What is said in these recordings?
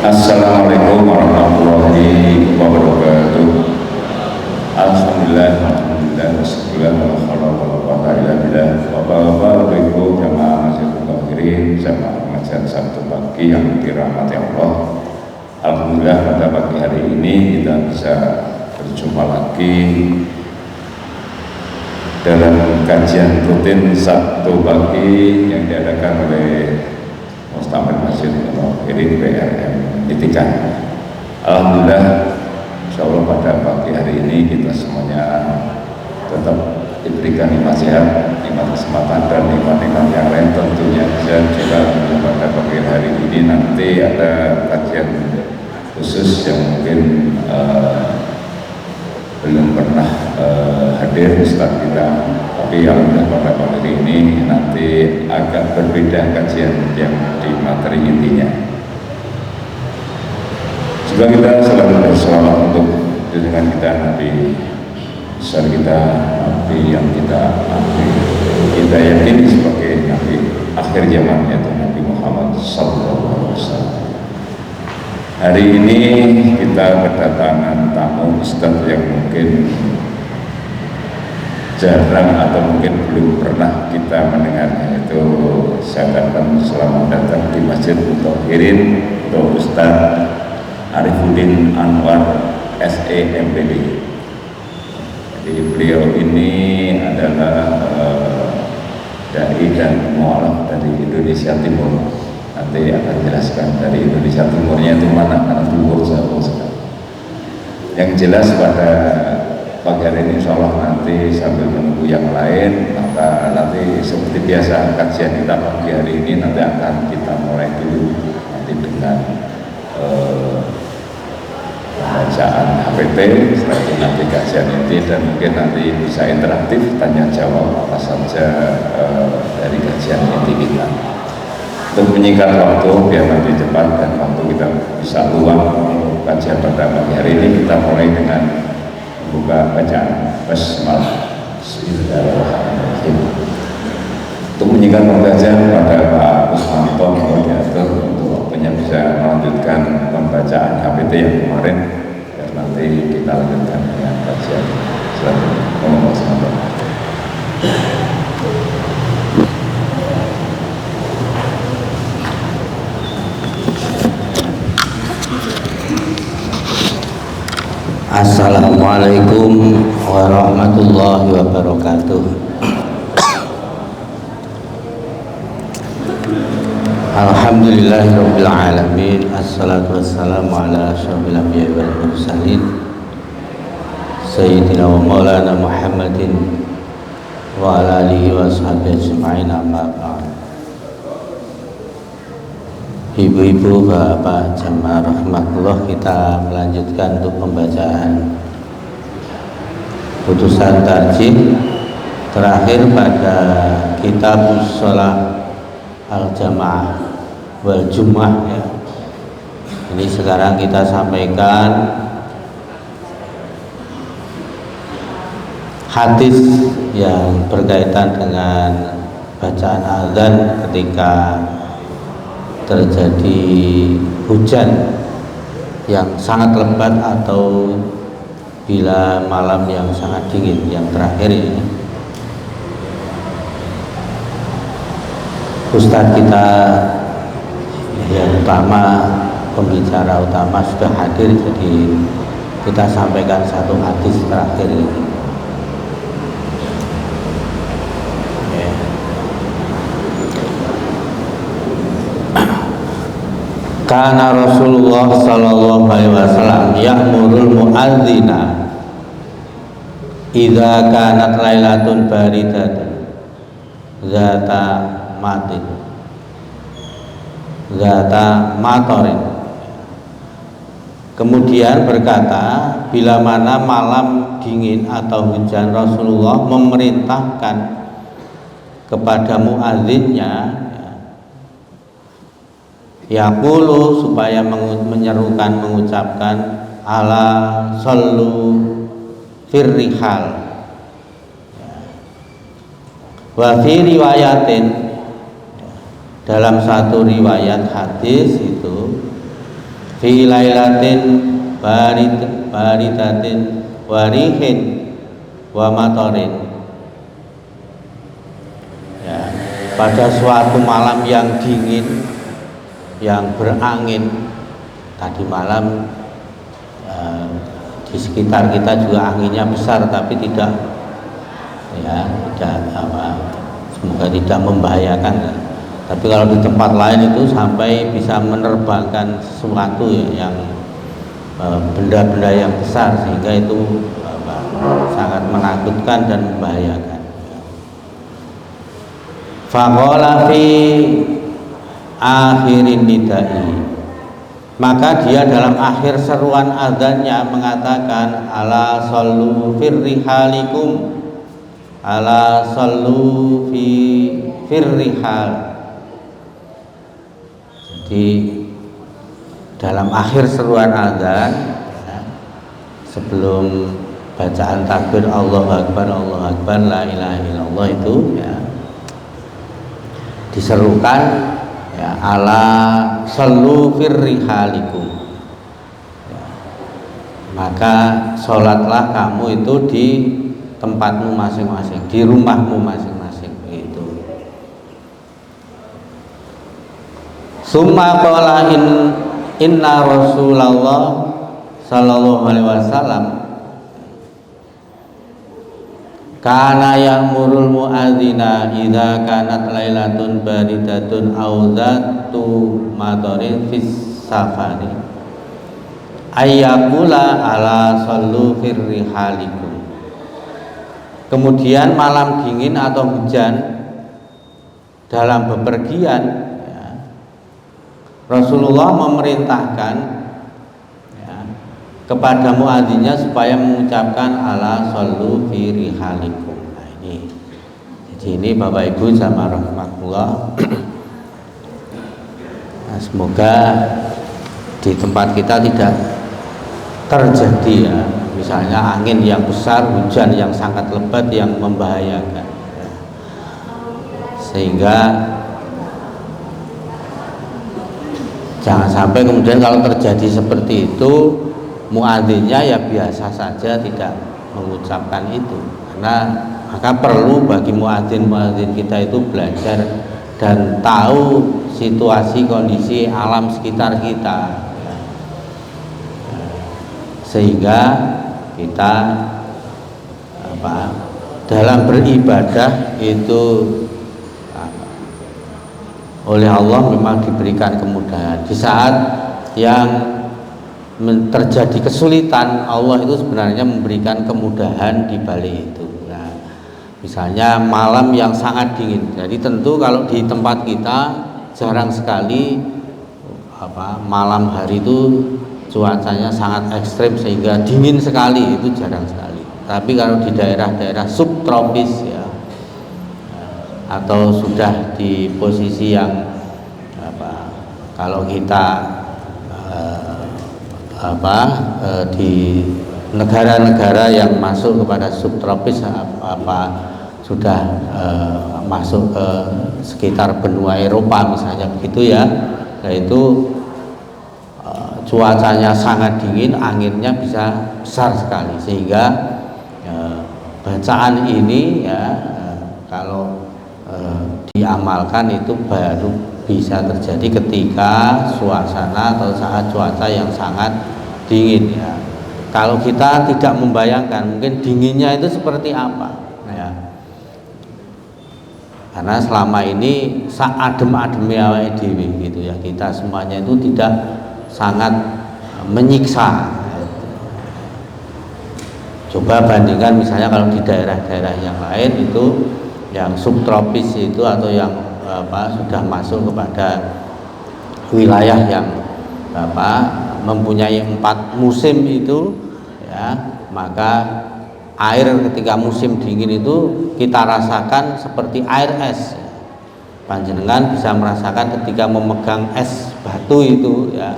Assalamualaikum warahmatullahi wabarakatuh. Alhamdulillah, Bapak-bapak, Ibu jamaah masjidul akhirin, jamaah pengajian Sabtu pagi yang dirahmati Allah. Alhamdulillah pada pagi hari ini kita bisa berjumpa lagi dalam kajian rutin Sabtu pagi yang diadakan oleh Mustamid Masjidul Akhirin PRM Itikan. Alhamdulillah, insyaallah pada pagi hari ini kita semuanya tetap diberikan nikmat sehat, nikmat kesempatan dan nikmat-nikmat yang lain tentunya. Dan juga pada pagi hari ini nanti ada kajian khusus yang mungkin belum pernah hadir Ustaz kita, tapi alhamdulillah pada pagi hari ini nanti agak berbeda kajian yang di materi intinya. Juga kita selalu berselawat untuk junjungan kita Nabi besar kita, Nabi yang kita yakini sebagai Nabi akhir zaman, yaitu Nabi Muhammad SAW. Hari ini kita kedatangan tamu Ustaz yang mungkin jarang atau mungkin belum pernah kita mendengarnya, itu saya katakan selamat datang di Masjid Mutahirin untuk Ustaz Arifuddin Anwar SEMPD. Jadi beliau ini adalah dai dan mualaf dari Indonesia Timur. Nanti akan jelaskan dari Indonesia Timurnya itu mana, karena timur jauh sekali. Yang jelas pada pagi hari ini insyaallah nanti sambil menunggu yang lain, maka nanti seperti biasa kajian kita pagi hari ini nanti akan kita mulai dulu nanti dengan pembacaan HPT, setelah itu nanti kajian inti, dan mungkin nanti bisa interaktif tanya jawab apa saja dari kajian inti kita. Untuk menyingkat waktu biar nanti cepat dan waktu kita bisa luang untuk kajian pada pagi hari ini, kita mulai dengan membuka bacaan basmalah. Bismillahirrahmanirrahim. Untuk menyingkat pembacaan pada Pak Usmanto koordinator untuk waktunya bisa melanjutkan pembacaan HPT yang kemarin, dan nanti kita lanjutkan dengan kajian selanjutnya. Pak Usmanto. Assalamualaikum warahmatullahi wabarakatuh. Alhamdulillahirabbil alamin. Assalatu wassalamu ala asyrofil anbiya'i wal mursalin sayyidina wa maulana Muhammadin wa ala alihi wa sahbihi ajma'in, amma ba'd. Ibu-ibu, bapak jamaah rahmatullah, kita melanjutkan untuk pembacaan putusan tarjih terakhir pada kitab Shalah al-Jamaah wal Jum'ah ya. Ini sekarang kita sampaikan hadis yang berkaitan dengan bacaan azan ketika terjadi hujan yang sangat lebat atau bila malam yang sangat dingin. Yang terakhir ini Ustadz kita yang utama, pembicara utama sudah hadir, jadi kita sampaikan satu hadis terakhir ini. Kana Rasulullah sallallahu alaihi wasallam ya'murul mu'adzina idza kanat lailatun baridatun zata matorin. Kemudian berkata, bila mana malam dingin atau hujan, Rasulullah memerintahkan kepada muadzinnya yaqulu, supaya menyerukan, mengucapkan ala sallu firrihal. Wa fi riwayatin, dalam satu riwayat hadis itu fi lailatin baridatin warihin wa matarin, ya, pada suatu malam yang dingin, yang berangin. Tadi malam di sekitar kita juga anginnya besar, tapi tidak, ya, tidak semoga tidak membahayakan. Tapi kalau di tempat lain itu sampai bisa menerbangkan sesuatu, ya, yang benda-benda yang besar, sehingga itu sangat menakutkan dan membahayakan. Faqala fi akhirin nidai, maka dia dalam akhir seruan azannya mengatakan, ala sallu firrihalikum, ala sallu firrihal. Jadi dalam akhir seruan azan, ya, sebelum bacaan takbir Allahu Akbar, la ilaha illallah itu, ya, diserukan, ya, ala sallu firrihalikum, ya, maka sholatlah kamu itu di tempatmu masing-masing, di rumahmu masing-masing, begitu. Summa qala inna Rasulullah sallallahu alaihi wasallam kana ya'murul mu'adzina idza kanat lailatun baridatun aw dzatu madarin fis safari ayyakula ala sallu firrihalikum. Kemudian malam dingin atau hujan dalam bepergian, ya, Rasulullah memerintahkan, ya, kepada muadzinnya supaya mengucapkan ala sallu fi rihalikum. Nah, ini. Jadi ini Bapak Ibu sama rahmatullah. Nah, semoga di tempat kita tidak terjadi, ya, misalnya angin yang besar, hujan yang sangat lebat yang membahayakan, ya. Sehingga jangan sampai kemudian kalau terjadi seperti itu, muadzinnya ya biasa saja tidak mengucapkan itu, karena maka perlu bagi muadzin kita itu belajar dan tahu situasi kondisi alam sekitar kita, ya, sehingga kita dalam beribadah itu oleh Allah memang diberikan kemudahan. Di saat yang terjadi kesulitan, Allah itu sebenarnya memberikan kemudahan di balik itu. Nah, misalnya malam yang sangat dingin, jadi tentu kalau di tempat kita jarang sekali malam hari itu cuacanya sangat ekstrim sehingga dingin sekali, itu jarang sekali. Tapi kalau di daerah-daerah subtropis, ya, atau sudah di posisi yang kalau kita di negara-negara yang masuk kepada subtropis, sudah masuk ke sekitar benua Eropa misalnya begitu, ya, yaitu cuacanya sangat dingin, anginnya bisa besar sekali, sehingga bacaan ini, ya, kalau diamalkan itu baru bisa terjadi ketika suasana atau saat cuaca yang sangat dingin, ya. Kalau kita tidak membayangkan mungkin dinginnya itu seperti apa, ya, karena selama ini adem-ademnya awake dhewe gitu, ya, kita semuanya itu tidak sangat menyiksa. Coba bandingkan misalnya kalau di daerah-daerah yang lain itu, yang subtropis itu, atau yang sudah masuk kepada wilayah yang mempunyai 4 musim itu, ya, maka air ketika musim dingin itu kita rasakan seperti air es. Panjenengan bisa merasakan ketika memegang es batu itu, ya,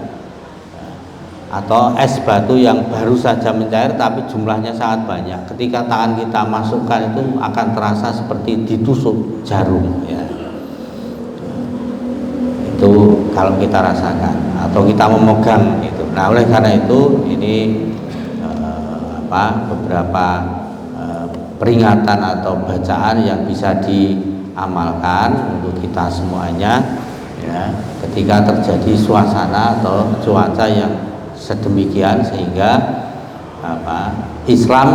atau es batu yang baru saja mencair tapi jumlahnya sangat banyak. Ketika tangan kita masukkan itu akan terasa seperti ditusuk jarum, ya. Itu kalau kita rasakan atau kita memegang itu. Nah, oleh karena itu ini beberapa peringatan atau bacaan yang bisa diamalkan untuk kita semuanya ya, ketika terjadi suasana atau cuaca yang sedemikian sehingga Islam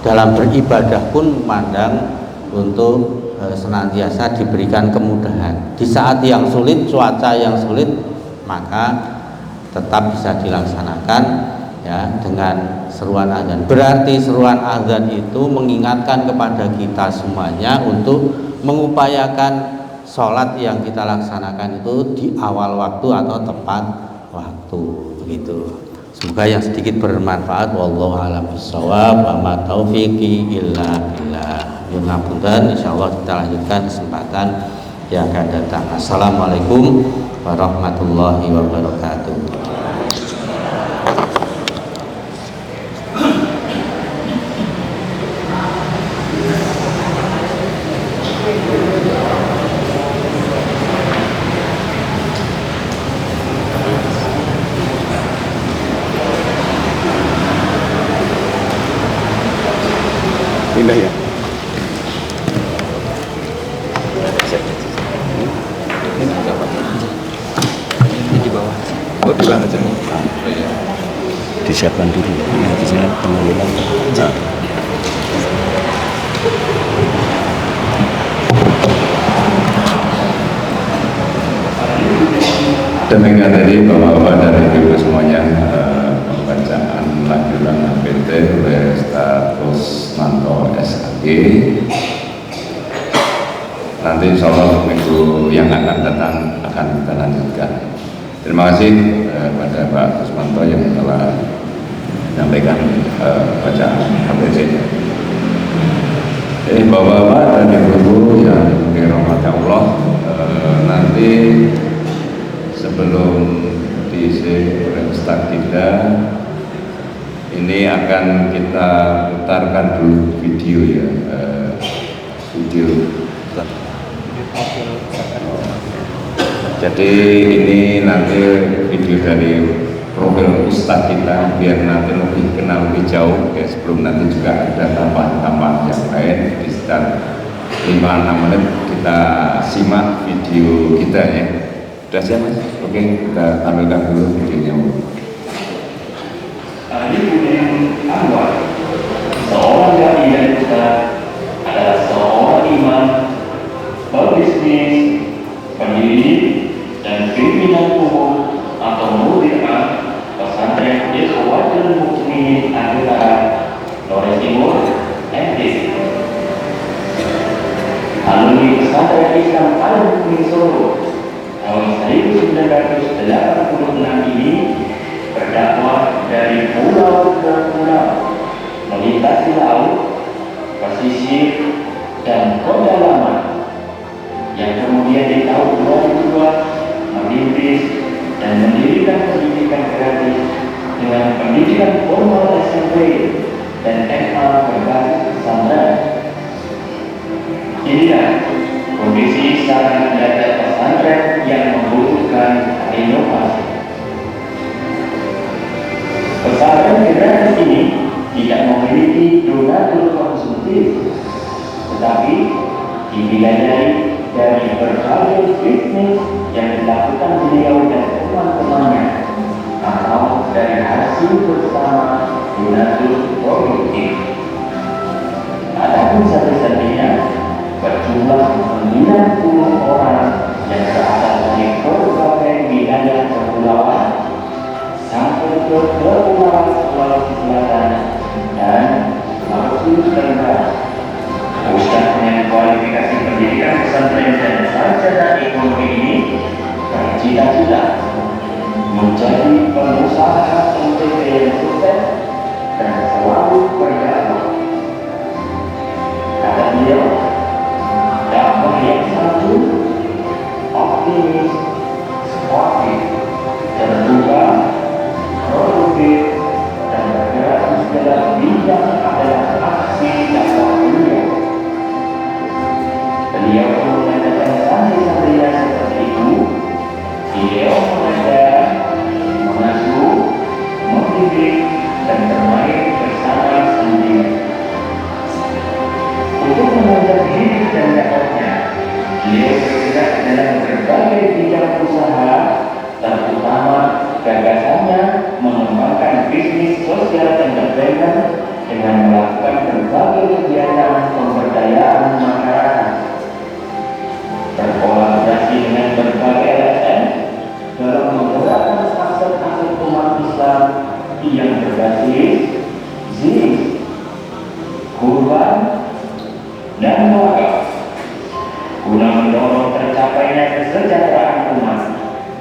dalam beribadah pun memandang untuk senantiasa diberikan kemudahan. Di saat yang sulit, cuaca yang sulit, maka tetap bisa dilaksanakan ya dengan seruan azan. Berarti seruan azan itu mengingatkan kepada kita semuanya untuk mengupayakan sholat yang kita laksanakan itu di awal waktu atau tepat waktu, begitu. Semoga yang sedikit bermanfaat. Wallahu a'lam bishawab. Wa ma taufiqi illa billah. Ngapunten, insyaallah kita lanjutkan kesempatan yang akan datang. Assalamualaikum warahmatullahi wabarakatuh. Pindah ya. Ini di bawah. Oh, di bawah aja. Disiapkan dulu. Di sini pengelolaan. Demikian tadi Bapak-Bapak dan Ibu semuanya pembacaan lanjutan APT oleh Status Manto SAG. Nanti insya Allah minggu yang akan datang akan kita lanjutkan. Terima kasih kepada Pak Kusmanto yang telah menyampaikan bacaan APT. Bapak-Bapak dan Ibu yang dirahmati Allah, nanti sebelum diisi oleh Ustaz kita, ini akan kita putarkan dulu video ya, video. Jadi ini nanti video dari profil Ustaz kita biar nanti lebih kenal lebih jauh ya, sebelum nanti juga ada tambahan-tambahan yang lain di sekitar 5-6 menit kita simak video kita ya. Sudah siap Mas? Oke, kita tampilkan dulu videonya. Arifudin Anwar, seorang dai dan ustaz, adalah seorang imam, pebisnis, pendidik, dan pimpinan umum atau mudirah pesantren Ikhwatul Mukminin Anggara Flores Timur, NTT. Alumni pesantren Islam Al-Mukmin Solo tahun 1986 ini berdakwah dari pulau ke pulau, melintasi laut, pesisir, dan pedalaman, yang kemudian di tahun 2002 merintis dan mendirikan pendidikan gratis dengan pendidikan formal SMP dan SMA berbasis pesantren. Inilah kondisi sarana belajar pesantren yang membutuhkan inovasi. Pesantren gratis ini tidak memiliki donatur konsumtif, tetapi dibiayai dari berbagai bisnis yang dilakukan beliau dan teman-temannya atau dari hasil bersama donatur produktif. Adapun satu-satunya berjumlah 90 orang yang berasal dari berbagai wilayah kepulauan sampai ke Kepulauan Sulawesi Selatan dan Sulawesi Tenggara. Ustaz dengan kualifikasi pendidikan pesantren dan sarjana ekonomi ini bercita-cita menjadi pengusaha MTT yang sukses dan selalu berdakwah. Kata beliau, dakwah yang satu, optimis, sportif, terbuka, produktif, dan bergerak di segala bidang adalah aksi dakwah beliau. Beliau mengatakan santai-santainya seperti itu. Beliau mengajar, mengasuh, gagasannya mengembangkan bisnis sosial entertainment dengan melakukan berbagai kegiatan pemberdayaan masyarakat, berkolaborasi dengan berbagai LSM dalam menggerakkan aset-aset umat Islam yang berbasis zikir, kurban, dan wakaf, guna mendorong tercapainya kesejahteraan umat,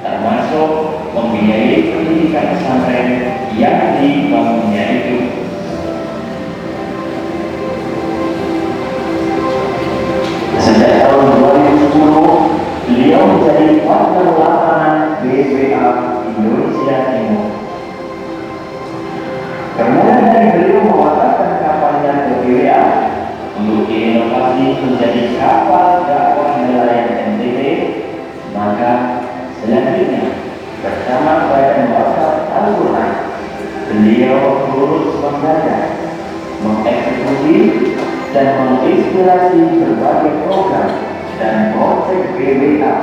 termasuk membiayai pendidikan pesantren yang dibangunnya itu. Sejak tahun 2010, beliau menjadi partner lapangan BWA Indonesia Timur. Kemudian dari beliau mewakafkan kapalnya ke BWA untuk diinovasi menjadi kapal dakwah nelayan NTB, maka selanjutnya bersama Badan Wakaf Al-Quran, beliau turut membaca, mengeksekusi, dan menginspirasi berbagai program dan proyek BWA.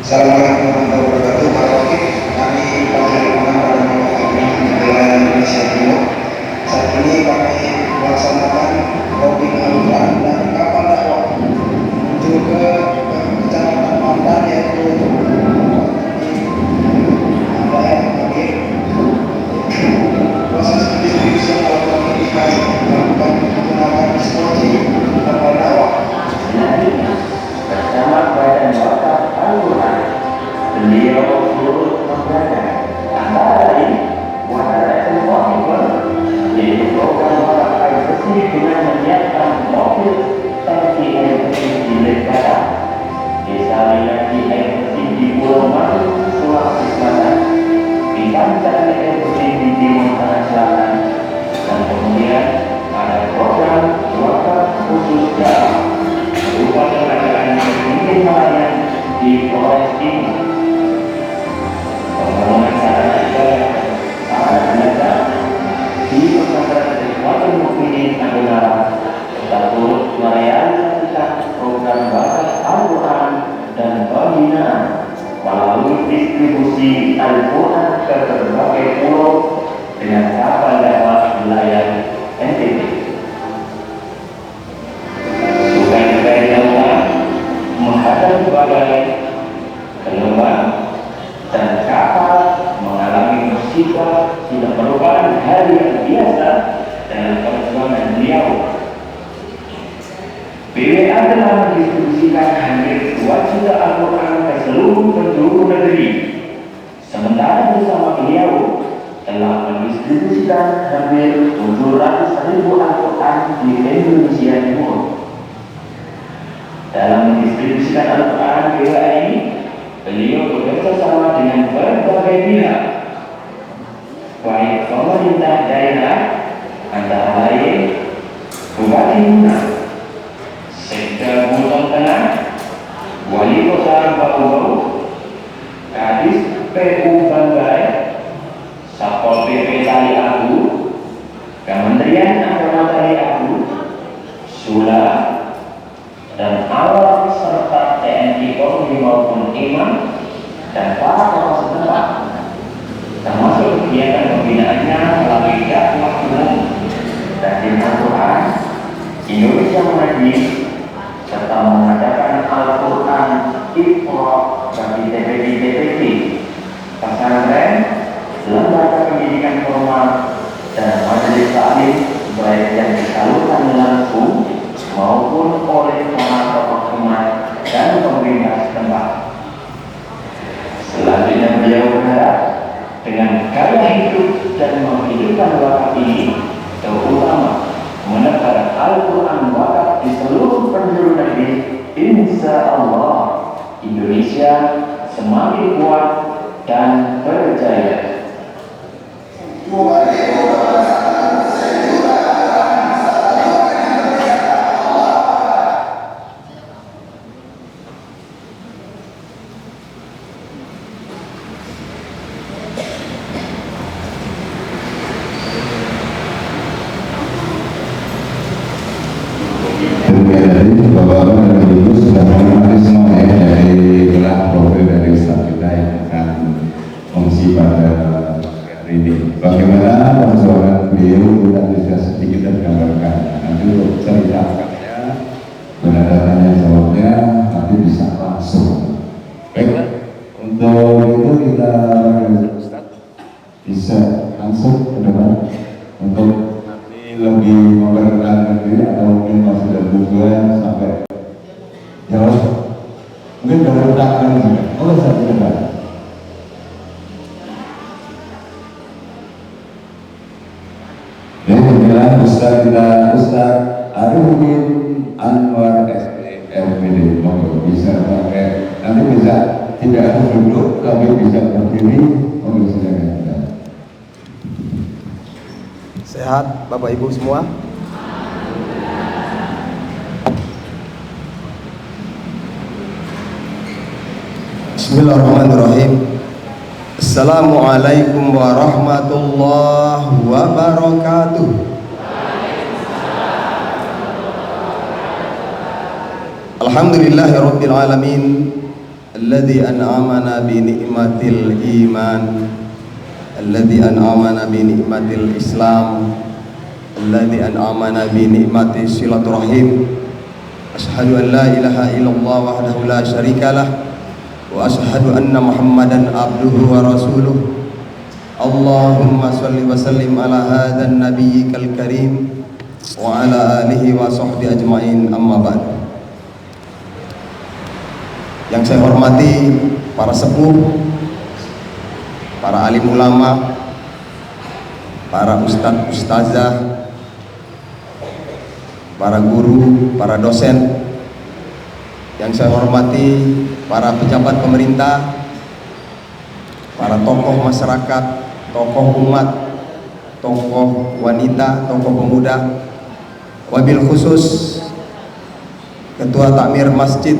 Assalamualaikum warahmatullahi wabarakatuh. Pak Wakil, kami Partai Lapangan Badan Wakaf Al-Quran Indonesia Timur. Saat ini kami melaksanakan routing Al-Quran dan kapal dakwah menuju ke Kecamatan Pandan, yaitu proses pendistribusian Al-Quran ini kami lakukan menggunakan distribusi kapal dakwah. Selanjutnya, bersama Badan Wakaf Al-Quran, beliau turut membaca antara lain Wahana Al-Quran, yaitu program wakaf air bersih dengan menyiapkan mobil tangki air bersih di Lekara, desalinasi air bersih di Pulau Malu, Sulawesi Selatan, pipasan air bersih di Timur Tengah Selatan, dan kemudian ada program wakaf khusus dakwah berupa kerajaan pemimpin nelayan di Flores Timur, pembangunan sarana ibadah sangat biasa di pesantren Ikhwanul Mukminin Adonara, serta turut merealisasikan program wakaf Al-Quran dan pembinaan melalui distribusi Al-Quran ke berbagai pulau dengan kapal dakwah nelayan NTB. Sungai Daulah menghadapi badai, gelombang, dan kapal mengalami musibah sudah merupakan hal yang biasa dalam perjuangan beliau. BWA telah mendistribusikan hampir 2 juta Al-Quran ke seluruh penjuru negeri, sementara bersama beliau telah mendistribusikan hampir 700.000 Al-Quran di Indonesia Timur. Dalam mendistribusikan Al-Quran BWA ini, beliau bekerja sama dengan berbagai pihak, baik pemerintah daerah, antara lain Bupati Muna, Sekda Buton Tengah, Wali Kota Bau-Bau, Kadis PU Banggai, Satpol PP Tali Abu, Kementerian Agama Tali Abu, Sula, dan awal serta TNI Polri maupun imam dan para tokoh setempat, termasuk kegiatan pembinaannya melalui dakwah umum dan Al-Quran Indonesia Mengaji, serta mengadakan Al-Quran Iqra bagi TPP-TPP, pesantren, lembaga pendidikan formal, dan majelis taklim, baik yang disalurkan langsung maupun oleh para tokoh umat dan pemerintah setempat. Selanjutnya beliau berharap dengan gaya hidup dan menghidupkan wakaf ini, terutama menebar Al-Quran wakaf di seluruh penjuru negeri, insya Allah Indonesia semakin kuat dan berjaya. Bapak-bapak dan ibu sedang menikmati semuanya dari beliau kita bisa sedikit gambarkan. Nanti untuk ceritakannya, berada tanya jawabnya, nanti bisa langsung. Baik, untuk itu kita bisa langsung ke depan untuk nanti lebih memperkenalkan diri atau mungkin masih ada tujuan sampai jawab. Mungkin baru tangan juga. Oh, saya tidak. Ya, inilah Ustaz kita, Ustaz Arifudin Anwar SPFPD. Monggo bisa pakai, nanti bisa tidak harus duduk, tapi bisa berdiri. Monggo silakan. Sehat Bapak Ibu semua? Bismillahirrahmanirrahim. Assalamualaikum warahmatullahi wabarakatuh. Alhamdulillahirabbil alamin alladzi an'amana bi ni'matil iman, alladzi an'amana bi ni'matil islam, alladzi an'amana bi ni'mati silaturahim. Asyhadu an la ilaha illallah wahdahu la syarikalah wa asyhadu anna Muhammadan abduhu wa rasuluh. Allahumma shalli wa sallim ala hadzal nabiyyikal karim wa ala alihi wa sahbihi ajmain, amma ba'd. Yang saya hormati para sepuh, para alim ulama, para ustadz ustazah, para guru, para dosen. Yang saya hormati para pejabat pemerintah, para tokoh masyarakat, tokoh umat, tokoh wanita, tokoh pemuda, wabil khusus Ketua Takmir Masjid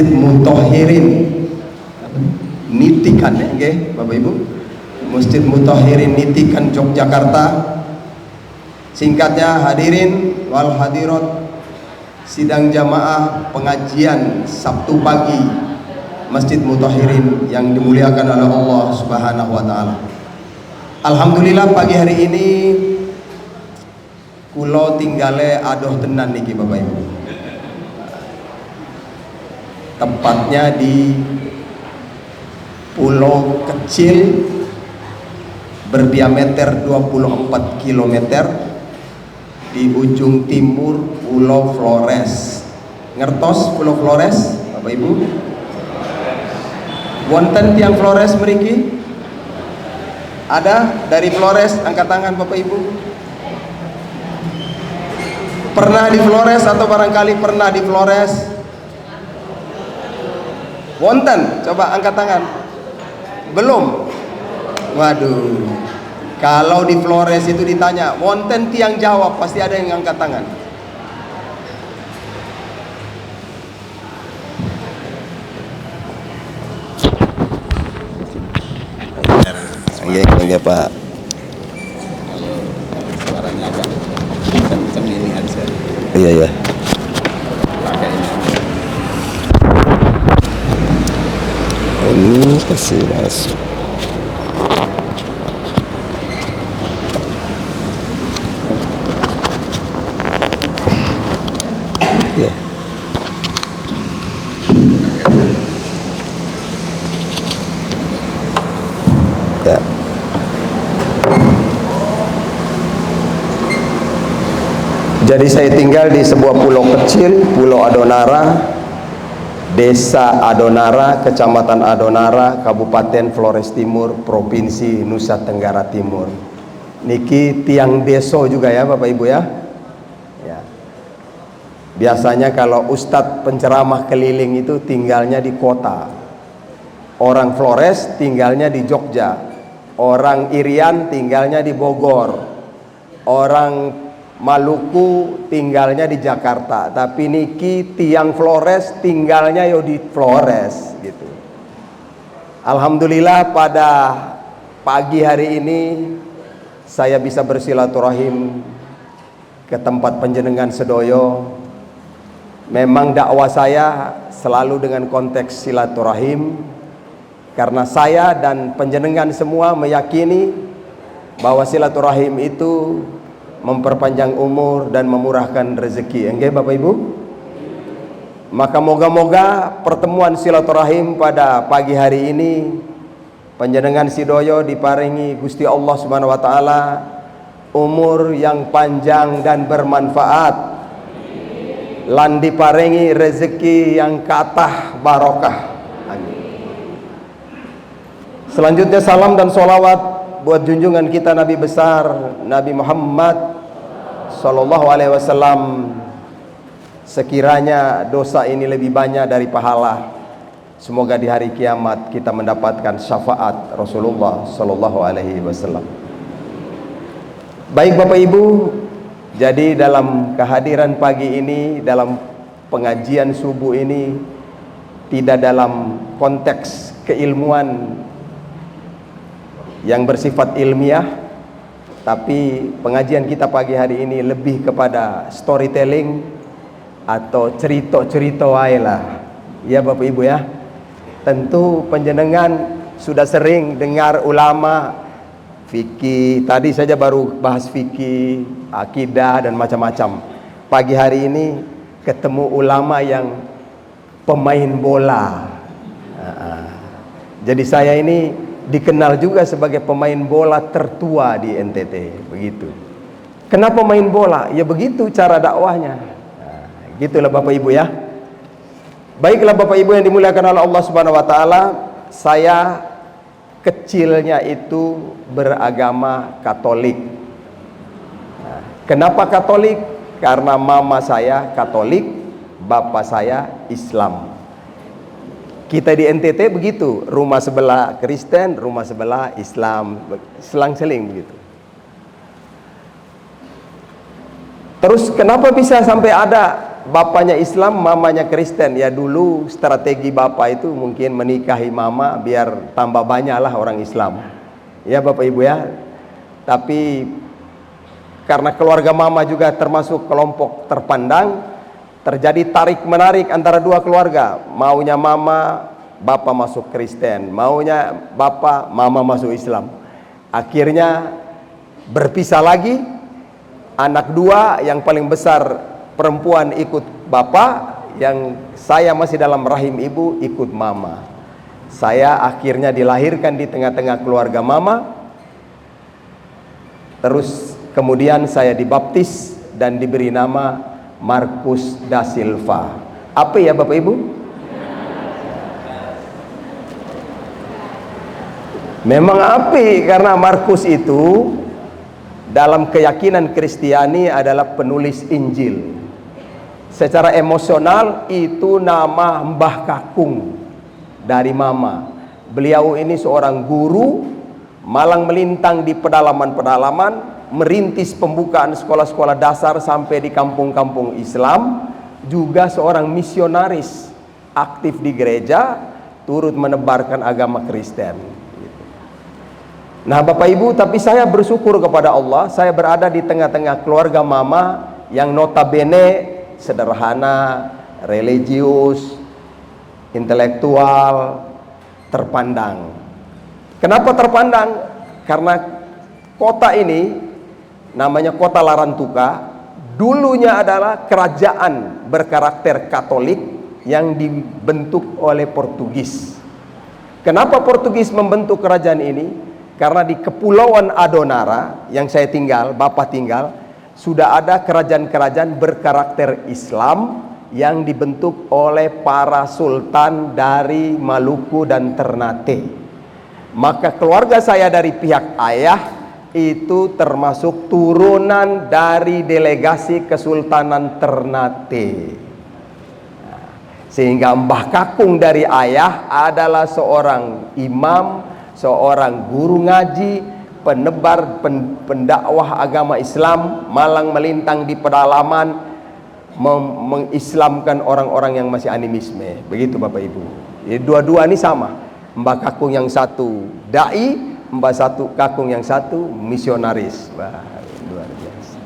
Mutahhirin Nitikan, ya, Bapak Ibu, Masjid Mutahhirin Nitikan Yogyakarta. Singkatnya, hadirin wal hadirat sidang jamaah pengajian Sabtu pagi Masjid Mutahhirin yang dimuliakan oleh Allah Subhanahu wa taala. Alhamdulillah pagi hari ini kulo tinggale adoh tenan niki Bapak Ibu. Tepatnya di pulau kecil berdiameter 24 km di ujung timur Pulau Flores. Ngertos Pulau Flores, Bapak Ibu? Wonten tiang Flores mriki? Ada dari Flores, angkat tangan Bapak Ibu. Pernah di Flores atau barangkali pernah di Flores? Wonten, coba angkat tangan. Belum? Waduh. Kalau di Flores itu ditanya, wonten tiang jawab, pasti ada yang angkat tangan. Iya Pak. Suaranya agak kenceng ini aja. Iya ya. Ini kasih masuk. Ya. Ya. Jadi saya tinggal di sebuah pulau kecil, Pulau Adonara, Desa Adonara, Kecamatan Adonara, Kabupaten Flores Timur, Provinsi Nusa Tenggara Timur. Niki tiang deso juga ya Bapak Ibu ya. Ya. Biasanya kalau ustadz penceramah keliling itu tinggalnya di kota. Orang Flores tinggalnya di Jogja. Orang Irian tinggalnya di Bogor. Orang Maluku tinggalnya di Jakarta, tapi niki tiang Flores tinggalnya yo di Flores gitu. Alhamdulillah pada pagi hari ini saya bisa bersilaturahim ke tempat panjenengan sedoyo. Memang dakwah saya selalu dengan konteks silaturahim, Karena saya dan panjenengan semua meyakini bahwa silaturahim itu memperpanjang umur dan memurahkan rezeki. Enggak Bapak Ibu? Maka moga-moga pertemuan silaturahim pada pagi hari ini panjenengan Sidoyo diparingi Gusti Allah Subhanahu wa taala umur yang panjang dan bermanfaat, lan diparingi rezeki yang kathah barokah. Selanjutnya salam dan sholawat buat junjungan kita Nabi besar Nabi Muhammad Sallallahu Alaihi Wasallam. Sekiranya dosa ini lebih banyak dari pahala, semoga di hari kiamat kita mendapatkan syafaat Rasulullah Sallallahu Alaihi Wasallam. Baik Bapak Ibu, jadi dalam kehadiran pagi ini, dalam pengajian subuh ini, tidak dalam konteks keilmuan yang bersifat ilmiah, tapi pengajian kita pagi hari ini lebih kepada storytelling atau cerita-cerita wae lah. Ya Bapak Ibu ya. Tentu panjenengan sudah sering dengar ulama fikih, tadi saja baru bahas fikih, akidah dan macam-macam. Pagi hari ini ketemu ulama yang pemain bola. Jadi saya ini dikenal juga sebagai pemain bola tertua di NTT, begitu. Kenapa main bola? Ya begitu cara dakwahnya. Gitulah Bapak Ibu ya. Baiklah Bapak Ibu yang dimuliakan oleh Allah Subhanahu wa taala, saya kecilnya itu beragama Katolik. Kenapa Katolik? Karena mama saya Katolik, bapak saya Islam. Kita di NTT begitu, rumah sebelah Kristen, rumah sebelah Islam, selang-seling begitu. Terus kenapa bisa sampai ada bapaknya Islam, mamanya Kristen? Ya dulu strategi bapak itu mungkin menikahi mama biar tambah banyak lah orang Islam. Ya Bapak Ibu ya. Tapi karena keluarga mama juga termasuk kelompok terpandang, terjadi tarik-menarik antara dua keluarga. Maunya mama, bapak masuk Kristen. Maunya bapak, mama masuk Islam. Akhirnya berpisah lagi. Anak dua, yang paling besar perempuan ikut bapak, yang saya masih dalam rahim ibu ikut mama. Saya akhirnya dilahirkan di tengah-tengah keluarga mama. Terus kemudian saya dibaptis dan diberi nama Markus da Silva. Apa ya Bapak Ibu? Memang api, karena Markus itu dalam keyakinan Kristiani adalah penulis Injil. Secara emosional itu nama Mbah Kakung dari mama. Beliau ini seorang guru, malang melintang di pedalaman-pedalaman, merintis pembukaan sekolah-sekolah dasar sampai di kampung-kampung Islam, juga seorang misionaris aktif di gereja, turut menebarkan agama Kristen. Nah Bapak Ibu, tapi saya bersyukur kepada Allah, saya berada di tengah-tengah keluarga mama yang notabene sederhana, religius, intelektual, terpandang. Kenapa terpandang? Karena kota ini namanya Kota Larantuka, dulunya adalah kerajaan berkarakter Katolik yang dibentuk oleh Portugis. Kenapa Portugis membentuk kerajaan ini? Karena di Kepulauan Adonara yang saya tinggal, Bapak tinggal, sudah ada kerajaan-kerajaan berkarakter Islam yang dibentuk oleh para sultan dari Maluku dan Ternate. Maka keluarga saya dari pihak ayah itu termasuk turunan dari delegasi Kesultanan Ternate. Sehingga Mbah Kakung dari ayah adalah seorang imam, seorang guru ngaji, penebar pendakwah agama Islam, malang melintang di pedalaman, mengislamkan orang-orang yang masih animisme. Begitu Bapak Ibu. Jadi dua-dua ini sama. Mbah Kakung yang satu dai, Mbah Kakung yang satu misionaris. Wah, luar biasa.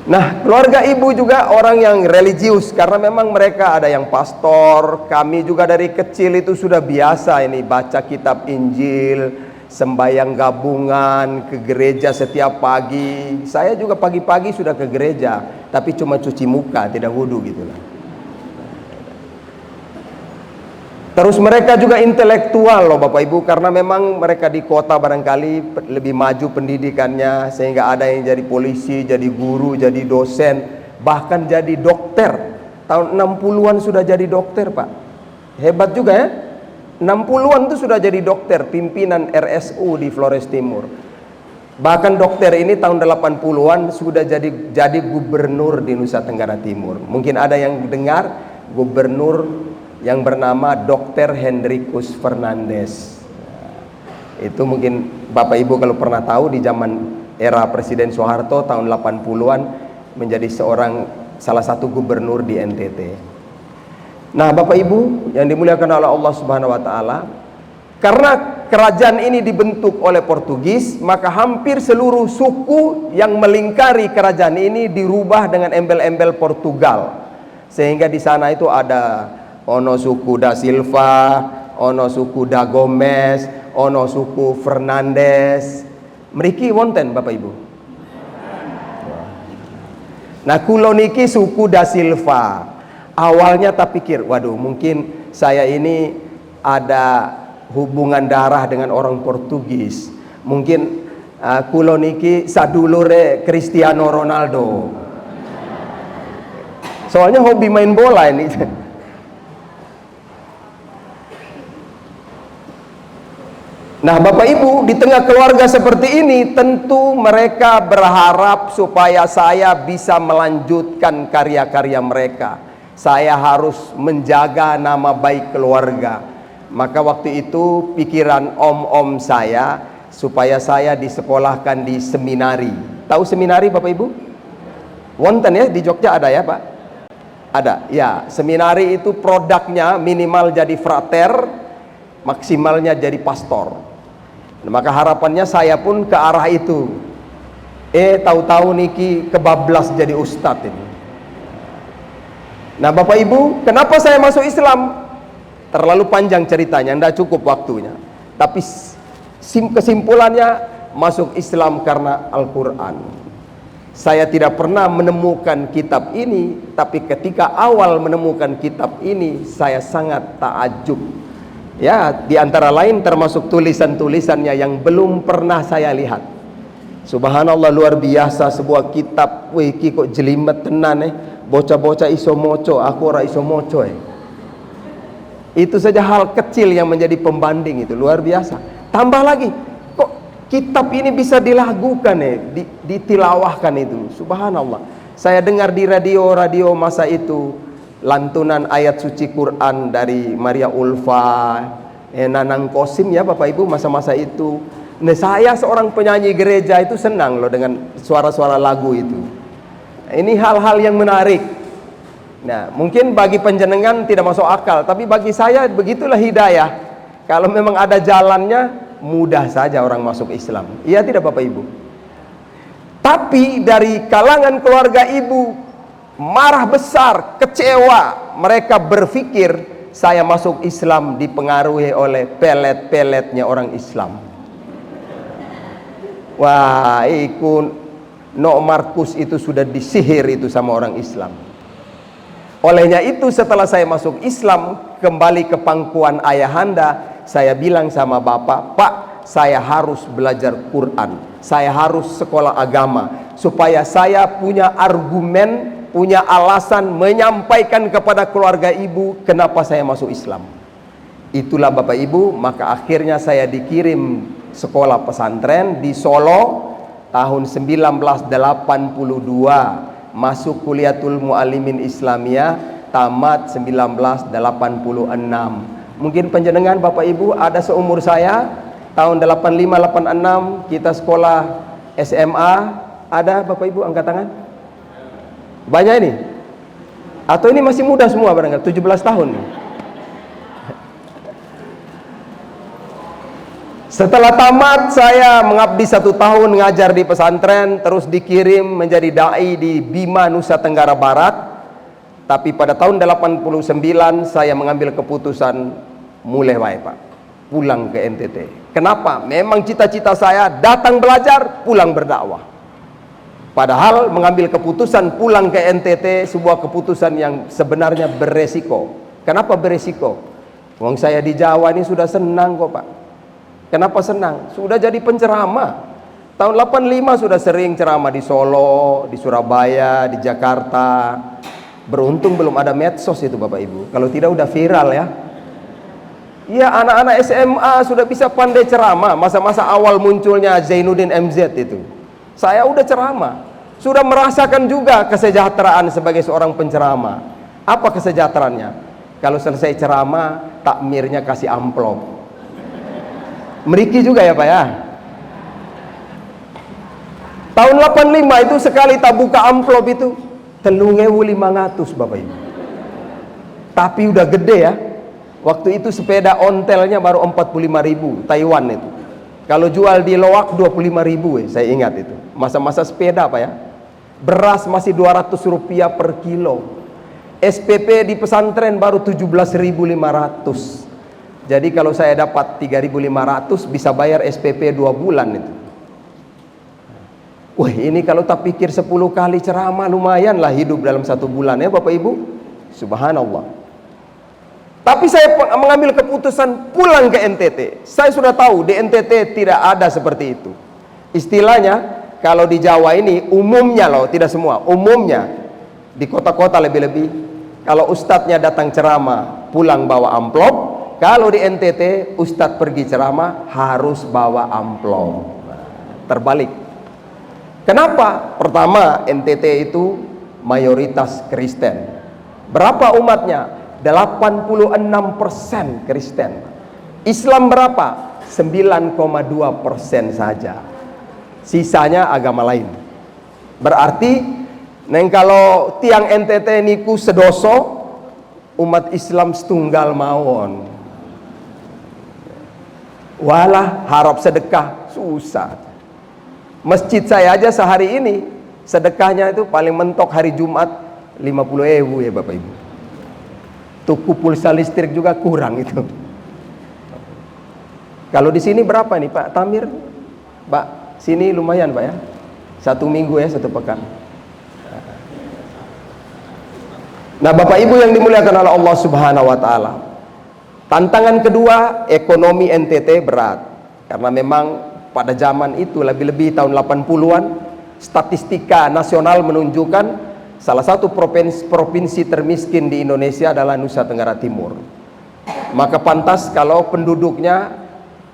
Nah, keluarga ibu juga orang yang religius karena memang mereka ada yang pastor. Kami juga dari kecil itu sudah biasa ini baca kitab Injil, sembahyang gabungan ke gereja setiap pagi. Saya juga pagi-pagi sudah ke gereja, tapi cuma cuci muka, tidak wudhu gitulah. Terus mereka juga intelektual loh Bapak Ibu, karena memang mereka di kota barangkali lebih maju pendidikannya, sehingga ada yang jadi polisi, jadi guru, jadi dosen, bahkan jadi dokter. Tahun 60-an sudah jadi dokter Pak. Hebat juga ya. 60-an itu sudah jadi dokter, pimpinan RSU di Flores Timur. Bahkan dokter ini tahun 80-an sudah jadi gubernur di Nusa Tenggara Timur. Mungkin ada yang dengar gubernur yang bernama Dr. Hendrikus Fernandes. Itu mungkin Bapak Ibu kalau pernah tahu, di zaman era Presiden Soeharto tahun 80-an menjadi salah satu gubernur di NTT. Nah Bapak Ibu yang dimuliakan oleh Allah Subhanahu wa Ta'ala, karena kerajaan ini dibentuk oleh Portugis, maka hampir seluruh suku yang melingkari kerajaan ini dirubah dengan embel-embel Portugal, sehingga di sana itu ada ono suku da Silva, ono suku da Gomez, ono suku Fernandes. Mriki wonten Bapak Ibu. Nah kulo niki suku da Silva. Awalnya tak pikir, waduh mungkin saya ini ada hubungan darah dengan orang Portugis. Mungkin kulo niki sadulure Cristiano Ronaldo. Soalnya hobi main bola ini. Nah Bapak Ibu, di tengah keluarga seperti ini, tentu mereka berharap supaya saya bisa melanjutkan karya-karya mereka. Saya harus menjaga nama baik keluarga. Maka waktu itu pikiran om-om saya supaya saya disekolahkan di seminari. Tahu seminari Bapak Ibu? Wonten ya, di Jogja ada ya Pak? Ada, ya. Seminari itu produknya minimal jadi frater, maksimalnya jadi pastor. Nah, maka harapannya saya pun ke arah itu. Tahu-tahu niki kebablas jadi ustadz ini. Nah Bapak Ibu, kenapa saya masuk Islam? Terlalu panjang ceritanya, tidak cukup waktunya. Tapi kesimpulannya, masuk Islam karena Al-Quran. Saya tidak pernah menemukan kitab ini, tapi ketika awal menemukan kitab ini, saya sangat takjub. Ya, di antara lain termasuk tulisan-tulisannya yang belum pernah saya lihat. Subhanallah, luar biasa sebuah kitab. Wih, iki kok jelimet tenan bocah-bocah iso moco, aku ora iso moco Itu saja hal kecil yang menjadi pembanding itu, luar biasa. Tambah lagi, kok kitab ini bisa dilagukan ditilawahkan itu. Subhanallah. Saya dengar di radio masa itu lantunan ayat suci Quran dari Maria Ulfa, Nanang Kosim ya Bapak Ibu masa-masa itu. Nah, saya seorang penyanyi gereja itu senang loh dengan suara-suara lagu itu. Ini hal-hal yang menarik. Nah, mungkin bagi penjenengan tidak masuk akal, tapi bagi saya begitulah hidayah. Kalau memang ada jalannya, mudah saja orang masuk Islam. Iya tidak Bapak Ibu? Tapi dari kalangan keluarga ibu marah besar, kecewa. Mereka berpikir saya masuk Islam dipengaruhi oleh pelet-peletnya orang Islam. Wah, Nok Markus itu sudah disihir itu sama orang Islam. Olehnya itu setelah saya masuk Islam, kembali ke pangkuan ayahanda, saya bilang sama bapak, Pak, saya harus belajar Quran, saya harus sekolah agama, supaya saya punya argumen, punya alasan menyampaikan kepada keluarga ibu kenapa saya masuk Islam. Itulah Bapak Ibu, maka akhirnya saya dikirim sekolah pesantren di Solo tahun 1982, masuk Kuliatul Muallimin Islamiyah, tamat 1986. Mungkin penjenengan Bapak Ibu ada seumur saya, tahun 85-86 kita sekolah SMA, ada Bapak Ibu angkat tangan? Banyak ini? Atau ini masih muda semua barangkali 17 tahun? Setelah tamat, saya mengabdi 1 tahun ngajar di pesantren, terus dikirim menjadi dai di Bima, Nusa Tenggara Barat. Tapi pada tahun 89 saya mengambil keputusan mulai wae Pak, pulang ke NTT. Kenapa? Memang cita-cita saya datang belajar, pulang berdakwah. Padahal mengambil keputusan pulang ke NTT sebuah keputusan yang sebenarnya beresiko. Kenapa beresiko? Wong saya di Jawa ini sudah senang kok Pak. Kenapa senang? Sudah jadi penceramah. Tahun 85 sudah sering ceramah di Solo, di Surabaya, di Jakarta. Beruntung belum ada medsos itu Bapak Ibu. Kalau tidak udah viral ya. Iya, anak-anak SMA sudah bisa pandai ceramah. Masa-masa awal munculnya Zainuddin MZ itu, saya udah ceramah. Sudah merasakan juga kesejahteraan sebagai seorang penceramah. Apa kesejahteraannya? Kalau selesai ceramah, takmirnya kasih amplop. Meriki juga ya Pak ya. Tahun 85 itu sekali tak buka amplop itu 3.500 Bapak Ibu. Tapi udah gede ya. Waktu itu sepeda ontelnya baru 45.000 Taiwan itu. Kalau jual di Loak 25.000 saya ingat itu. Masa-masa sepeda Pak ya. Beras masih 200 rupiah per kilo. SPP di pesantren baru 17.500. Jadi kalau saya dapat 3.500 bisa bayar SPP 2 bulan itu. Wah, ini kalau tak pikir 10 kali ceramah lumayan lah hidup dalam 1 bulan ya Bapak Ibu. Subhanallah. Tapi saya mengambil keputusan pulang ke NTT. Saya sudah tahu di NTT tidak ada seperti itu. Istilahnya kalau di Jawa ini umumnya loh, tidak semua, umumnya di kota-kota lebih-lebih, kalau ustadznya datang ceramah pulang bawa amplop. Kalau di NTT ustadz pergi ceramah harus bawa amplop. Terbalik. Kenapa? Pertama, NTT itu mayoritas Kristen. Berapa umatnya? 86% Kristen. Islam berapa? 9,2% saja. Sisanya agama lain. Berarti neng kalau tiang NTT niku sedoso, umat Islam setunggal mawon. Walah harap sedekah susah. Masjid saya aja sehari ini sedekahnya itu paling mentok hari Jumat 50.000 ya Bapak Ibu. Tuku pulsa listrik juga kurang itu. Kalau di sini berapa nih Pak Tamir? Pak, sini lumayan Pak ya. 1 minggu ya, 1 pekan. Nah Bapak Ibu yang dimuliakan oleh Allah Subhanahu wa taala. Tantangan kedua, ekonomi NTT berat. Karena memang pada zaman itu lebih-lebih tahun 80-an statistika nasional menunjukkan salah satu provinsi termiskin di Indonesia adalah Nusa Tenggara Timur. Maka pantas kalau penduduknya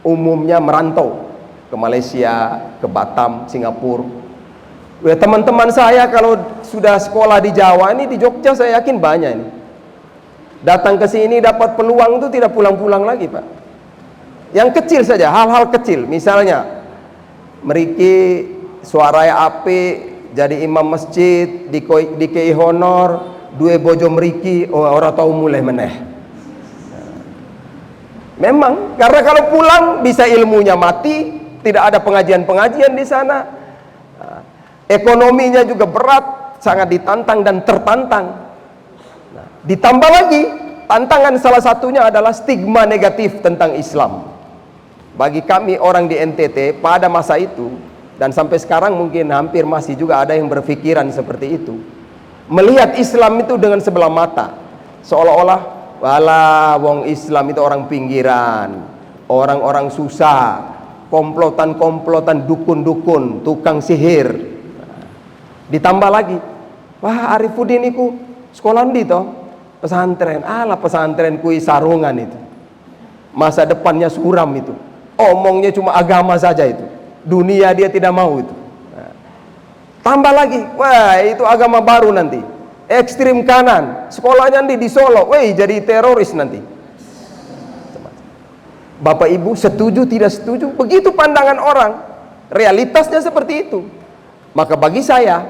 umumnya merantau ke Malaysia, ke Batam, Singapura. Teman-teman saya kalau sudah sekolah di Jawa ini, di Jogja saya yakin banyak ini. Datang ke sini dapat peluang itu tidak pulang-pulang lagi Pak. Yang kecil saja, hal-hal kecil, misalnya meriki suaranya api jadi imam masjid di kei honor dua bojo meriki orang tahu mulai meneh. Memang karena kalau pulang bisa ilmunya mati, tidak ada pengajian-pengajian di sana. Ekonominya juga berat, sangat ditantang dan tertantang. Ditambah lagi tantangan salah satunya adalah stigma negatif tentang Islam. Bagi kami orang di NTT pada masa itu dan sampai sekarang mungkin hampir masih juga ada yang berpikiran seperti itu. Melihat Islam itu dengan sebelah mata. Seolah-olah walah wong Islam itu orang pinggiran, orang-orang susah, komplotan-komplotan, dukun-dukun, tukang sihir. Ditambah lagi, wah Arifuddin itu sekolah di toh pesantren. Alah pesantren kui sarungan itu. Masa depannya suram itu. Omongnya cuma agama saja itu. Dunia dia tidak mau itu. Nah, tambah lagi, wah itu agama baru nanti. Ekstrim kanan, sekolahnya nanti di Solo, wah jadi teroris nanti. Bapak Ibu setuju tidak setuju? Begitu pandangan orang. Realitasnya seperti itu. Maka bagi saya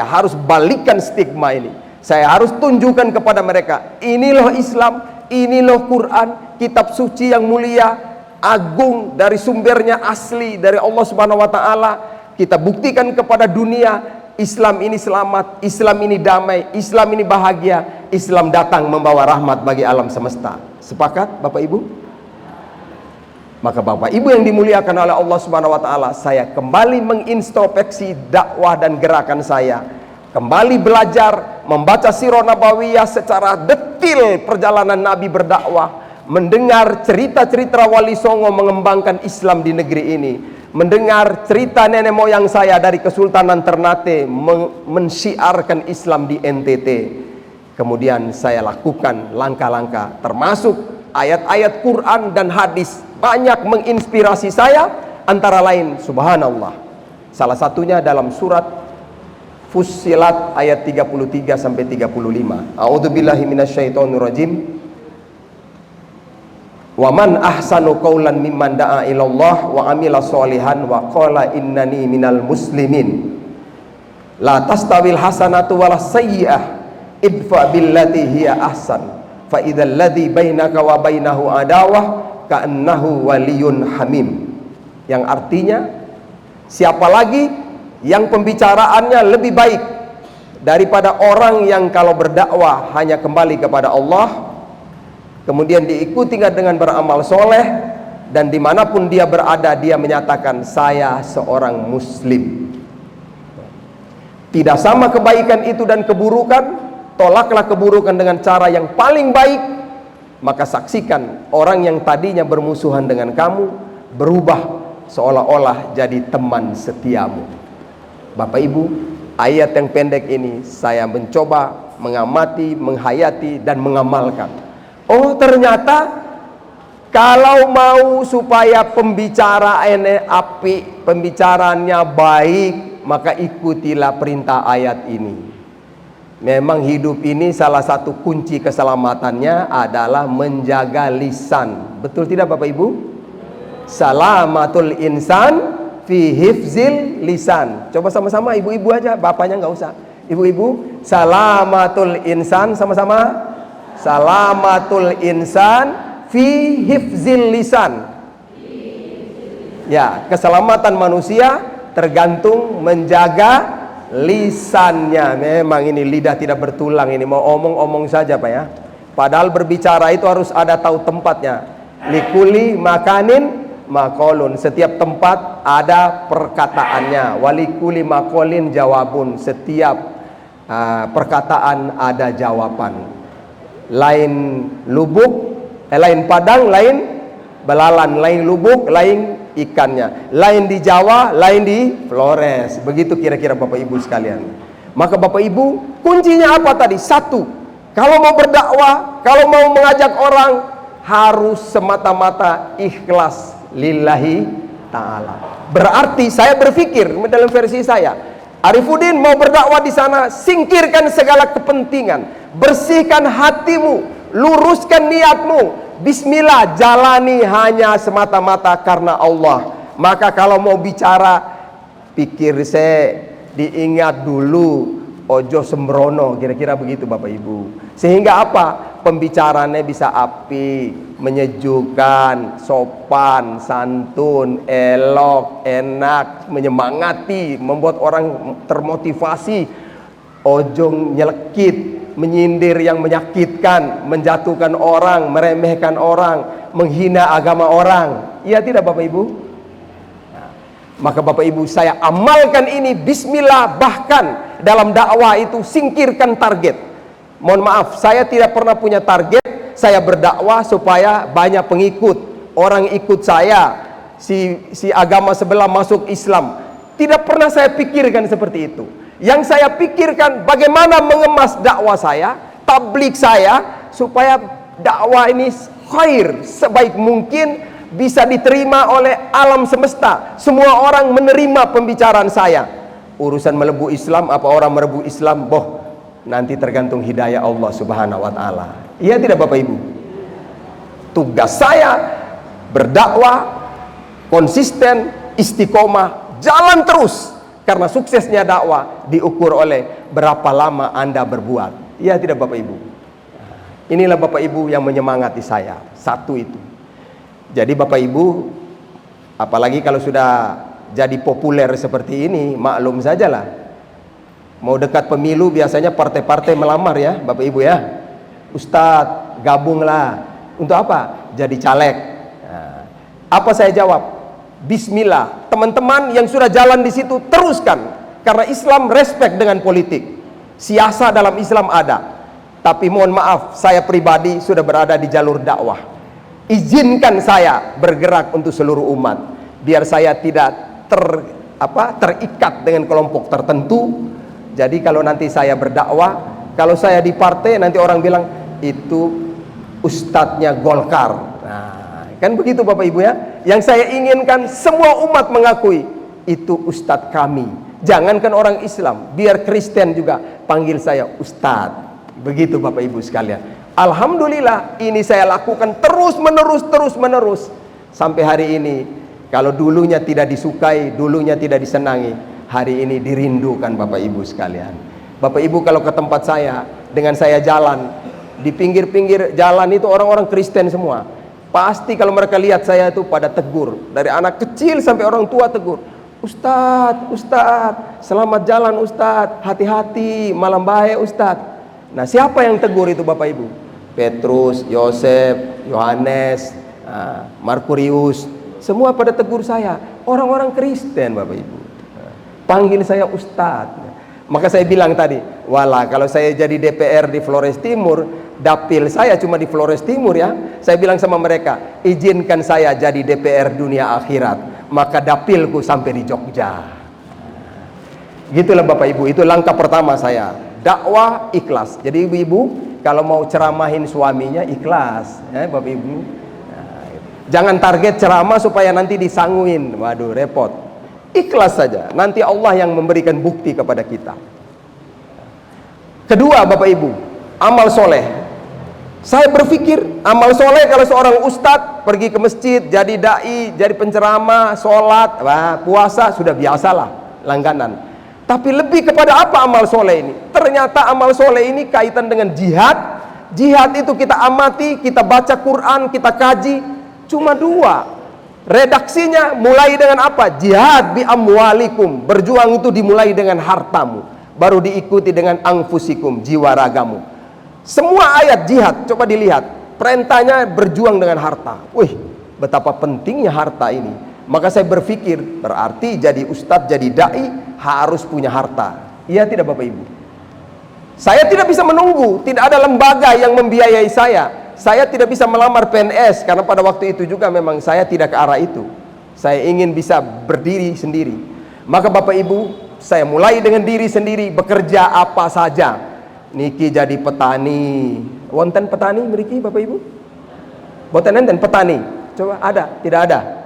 harus balikan stigma ini. Saya harus tunjukkan kepada mereka, ini loh Islam, ini loh Quran, kitab suci yang mulia. agung, dari sumbernya asli dari Allah Subhanahu wa taala. Kita buktikan kepada dunia, Islam ini selamat, Islam ini damai, Islam ini bahagia, Islam datang membawa rahmat bagi alam semesta. Sepakat Bapak Ibu? Maka Bapak Ibu yang dimuliakan oleh Allah Subhanahu wa taala, saya kembali mengintrospeksi dakwah dan gerakan saya. Kembali belajar membaca sirah nabawiyah secara detil perjalanan Nabi berdakwah, mendengar cerita-cerita Wali Songo mengembangkan Islam di negeri ini, mendengar cerita nenek moyang saya dari Kesultanan Ternate mensyiarkan Islam di NTT. Kemudian saya lakukan langkah-langkah, termasuk ayat-ayat Quran dan hadis banyak menginspirasi saya, antara lain subhanallah. Salah satunya dalam surat Fussilat ayat 33 sampai 35. A'udzubillahi minasyaitonirrajim. Wa man ahsanu qaulan mimman da'a ilallah wa amila sholihan wa qala innani minal muslimin. La tastawil hasanatu wala sayyi'ah idfa billati hiya ahsan fa idzal ladzi bainaka wa bainahu adawah ka'annahu waliyun hamim. Yang artinya, siapa lagi yang pembicaraannya lebih baik daripada orang yang kalau berdakwah hanya kembali kepada Allah, kemudian diikuti dengan beramal soleh, dan dimanapun dia berada dia menyatakan saya seorang muslim. Tidak sama kebaikan itu dan keburukan. Tolaklah keburukan dengan cara yang paling baik. Maka saksikan orang yang tadinya bermusuhan dengan kamu berubah seolah-olah jadi teman setiamu. Bapak Ibu, ayat yang pendek ini saya mencoba mengamati, menghayati, dan mengamalkan. Oh, ternyata kalau mau supaya pembicaranya baik, maka ikutilah perintah ayat ini. Memang hidup ini salah satu kunci keselamatannya adalah menjaga lisan. Betul tidak Bapak Ibu? Salamatul insan fi hifzil lisan. Coba sama-sama, ibu-ibu aja, bapaknya nggak usah. Ibu-ibu, salamatul insan, sama-sama. Salamatul insan fi hifzil lisan. Ya, keselamatan manusia tergantung menjaga lisannya. Memang ini lidah tidak bertulang, ini mau omong-omong saja Pak ya. Padahal berbicara itu harus ada tahu tempatnya. Likuli makanin makolun, setiap tempat ada perkataannya. Walikuli makolin jawabun, setiap perkataan ada jawaban. Lain lubuk, lain padang, lain belalan, lain lubuk, lain ikannya, lain di Jawa, lain di Flores. Begitu kira-kira Bapak Ibu sekalian. Maka Bapak Ibu, kuncinya apa tadi? Satu, kalau mau berdakwah, kalau mau mengajak orang, harus semata-mata ikhlas lillahi ta'ala. Berarti saya berpikir dalam versi saya, Arifuddin mau berdakwah di sana, singkirkan segala kepentingan, bersihkan hatimu, luruskan niatmu, bismillah, jalani hanya semata-mata karena Allah. Maka kalau mau bicara, pikir saya diingat dulu, ojo sembrono, kira-kira begitu Bapak Ibu. Sehingga apa? Pembicaranya bisa api, menyejukkan, sopan, santun, elok, enak, menyemangati, membuat orang termotivasi. Ojo nyelekit, menyindir yang menyakitkan, menjatuhkan orang, meremehkan orang, menghina agama orang. Iya tidak Bapak Ibu? Maka Bapak Ibu, saya amalkan ini, bismillah. Bahkan dalam dakwah itu singkirkan target. Mohon maaf, saya tidak pernah punya target. Saya berdakwah supaya banyak pengikut, orang ikut saya, si agama sebelah masuk Islam. Tidak pernah saya pikirkan seperti itu. Yang saya pikirkan bagaimana mengemas dakwah saya, tabligh saya, supaya dakwah ini khair, sebaik mungkin bisa diterima oleh alam semesta. Semua orang menerima pembicaraan saya. Urusan melebu Islam, apa orang melebu Islam, boh, nanti tergantung hidayah Allah Subhanahu wa ta'ala. Iya tidak Bapak Ibu? Tugas saya berdakwah, konsisten, istiqomah, jalan terus. Karena suksesnya dakwah diukur oleh berapa lama Anda berbuat. Iya tidak Bapak Ibu? Inilah Bapak Ibu yang menyemangati saya. Satu itu. Jadi Bapak Ibu, apalagi kalau sudah jadi populer seperti ini, maklum sajalah. Mau dekat pemilu biasanya partai-partai melamar ya Bapak Ibu ya. Ustadz, gabunglah. Untuk apa? Jadi caleg. Nah, apa saya jawab? Bismillah. Teman-teman yang sudah jalan di situ teruskan. Karena Islam respect dengan politik. Siasa dalam Islam ada. Tapi mohon maaf, saya pribadi sudah berada di jalur dakwah. Izinkan saya bergerak untuk seluruh umat, biar saya tidak terikat dengan kelompok tertentu. Jadi kalau nanti saya berdakwah, kalau saya di partai nanti orang bilang itu ustadznya Golkar. Nah, kan begitu Bapak Ibu ya. Yang saya inginkan semua umat mengakui itu ustadz kami. Jangankan orang Islam, biar Kristen juga panggil saya ustadz. Begitu Bapak Ibu sekalian. Alhamdulillah ini saya lakukan terus menerus sampai hari ini. Kalau dulunya tidak disukai, dulunya tidak disenangi, hari ini dirindukan Bapak Ibu sekalian. Bapak Ibu kalau ke tempat saya, dengan saya jalan di pinggir-pinggir jalan itu orang-orang Kristen semua. Pasti kalau mereka lihat saya itu pada tegur, dari anak kecil sampai orang tua tegur. Ustadz, Ustadz, selamat jalan Ustadz, hati-hati, malam baik Ustadz. Nah, siapa yang tegur itu Bapak Ibu? Petrus, Yosef, Yohanes, Markurius, semua pada tegur saya. Orang-orang Kristen Bapak Ibu. Panggil saya Ustadz. Maka saya bilang tadi, walah kalau saya jadi DPR di Flores Timur, dapil saya cuma di Flores Timur ya. Saya bilang sama mereka, izinkan saya jadi DPR dunia akhirat, maka dapilku sampai di Jogja. Gitulah Bapak Ibu, itu langkah pertama saya. Dakwah ikhlas. Jadi ibu-ibu kalau mau ceramahin suaminya ikhlas ya Bapak Ibu. Nah, jangan target ceramah supaya nanti disanguin. Waduh repot. Ikhlas saja. Nanti Allah yang memberikan bukti kepada kita. Kedua Bapak Ibu, amal soleh. Saya berpikir amal soleh kalau seorang ustadz pergi ke masjid, jadi dai, jadi penceramah, sholat, puasa sudah biasalah langganan. Tapi lebih kepada apa amal soleh ini? Ternyata amal soleh ini kaitan dengan jihad. Jihad itu kita amati, kita baca Quran, kita kaji. Cuma dua. Redaksinya mulai dengan apa? Jihad bi amwalikum. Berjuang itu dimulai dengan hartamu. Baru diikuti dengan anfusikum, jiwa ragamu. Semua ayat jihad, coba dilihat. Perintahnya berjuang dengan harta. Wih, betapa pentingnya harta ini. Maka saya berpikir, berarti jadi ustadz, jadi da'i harus punya harta. Iya tidak Bapak Ibu? Saya tidak bisa menunggu, tidak ada lembaga yang membiayai saya. Saya tidak bisa melamar PNS, karena pada waktu itu juga memang saya tidak ke arah itu. Saya ingin bisa berdiri sendiri. Maka Bapak Ibu, saya mulai dengan diri sendiri, bekerja apa saja. Niki jadi petani. Wonten petani mriki Bapak Ibu? Boten enten petani. Coba ada? Tidak ada.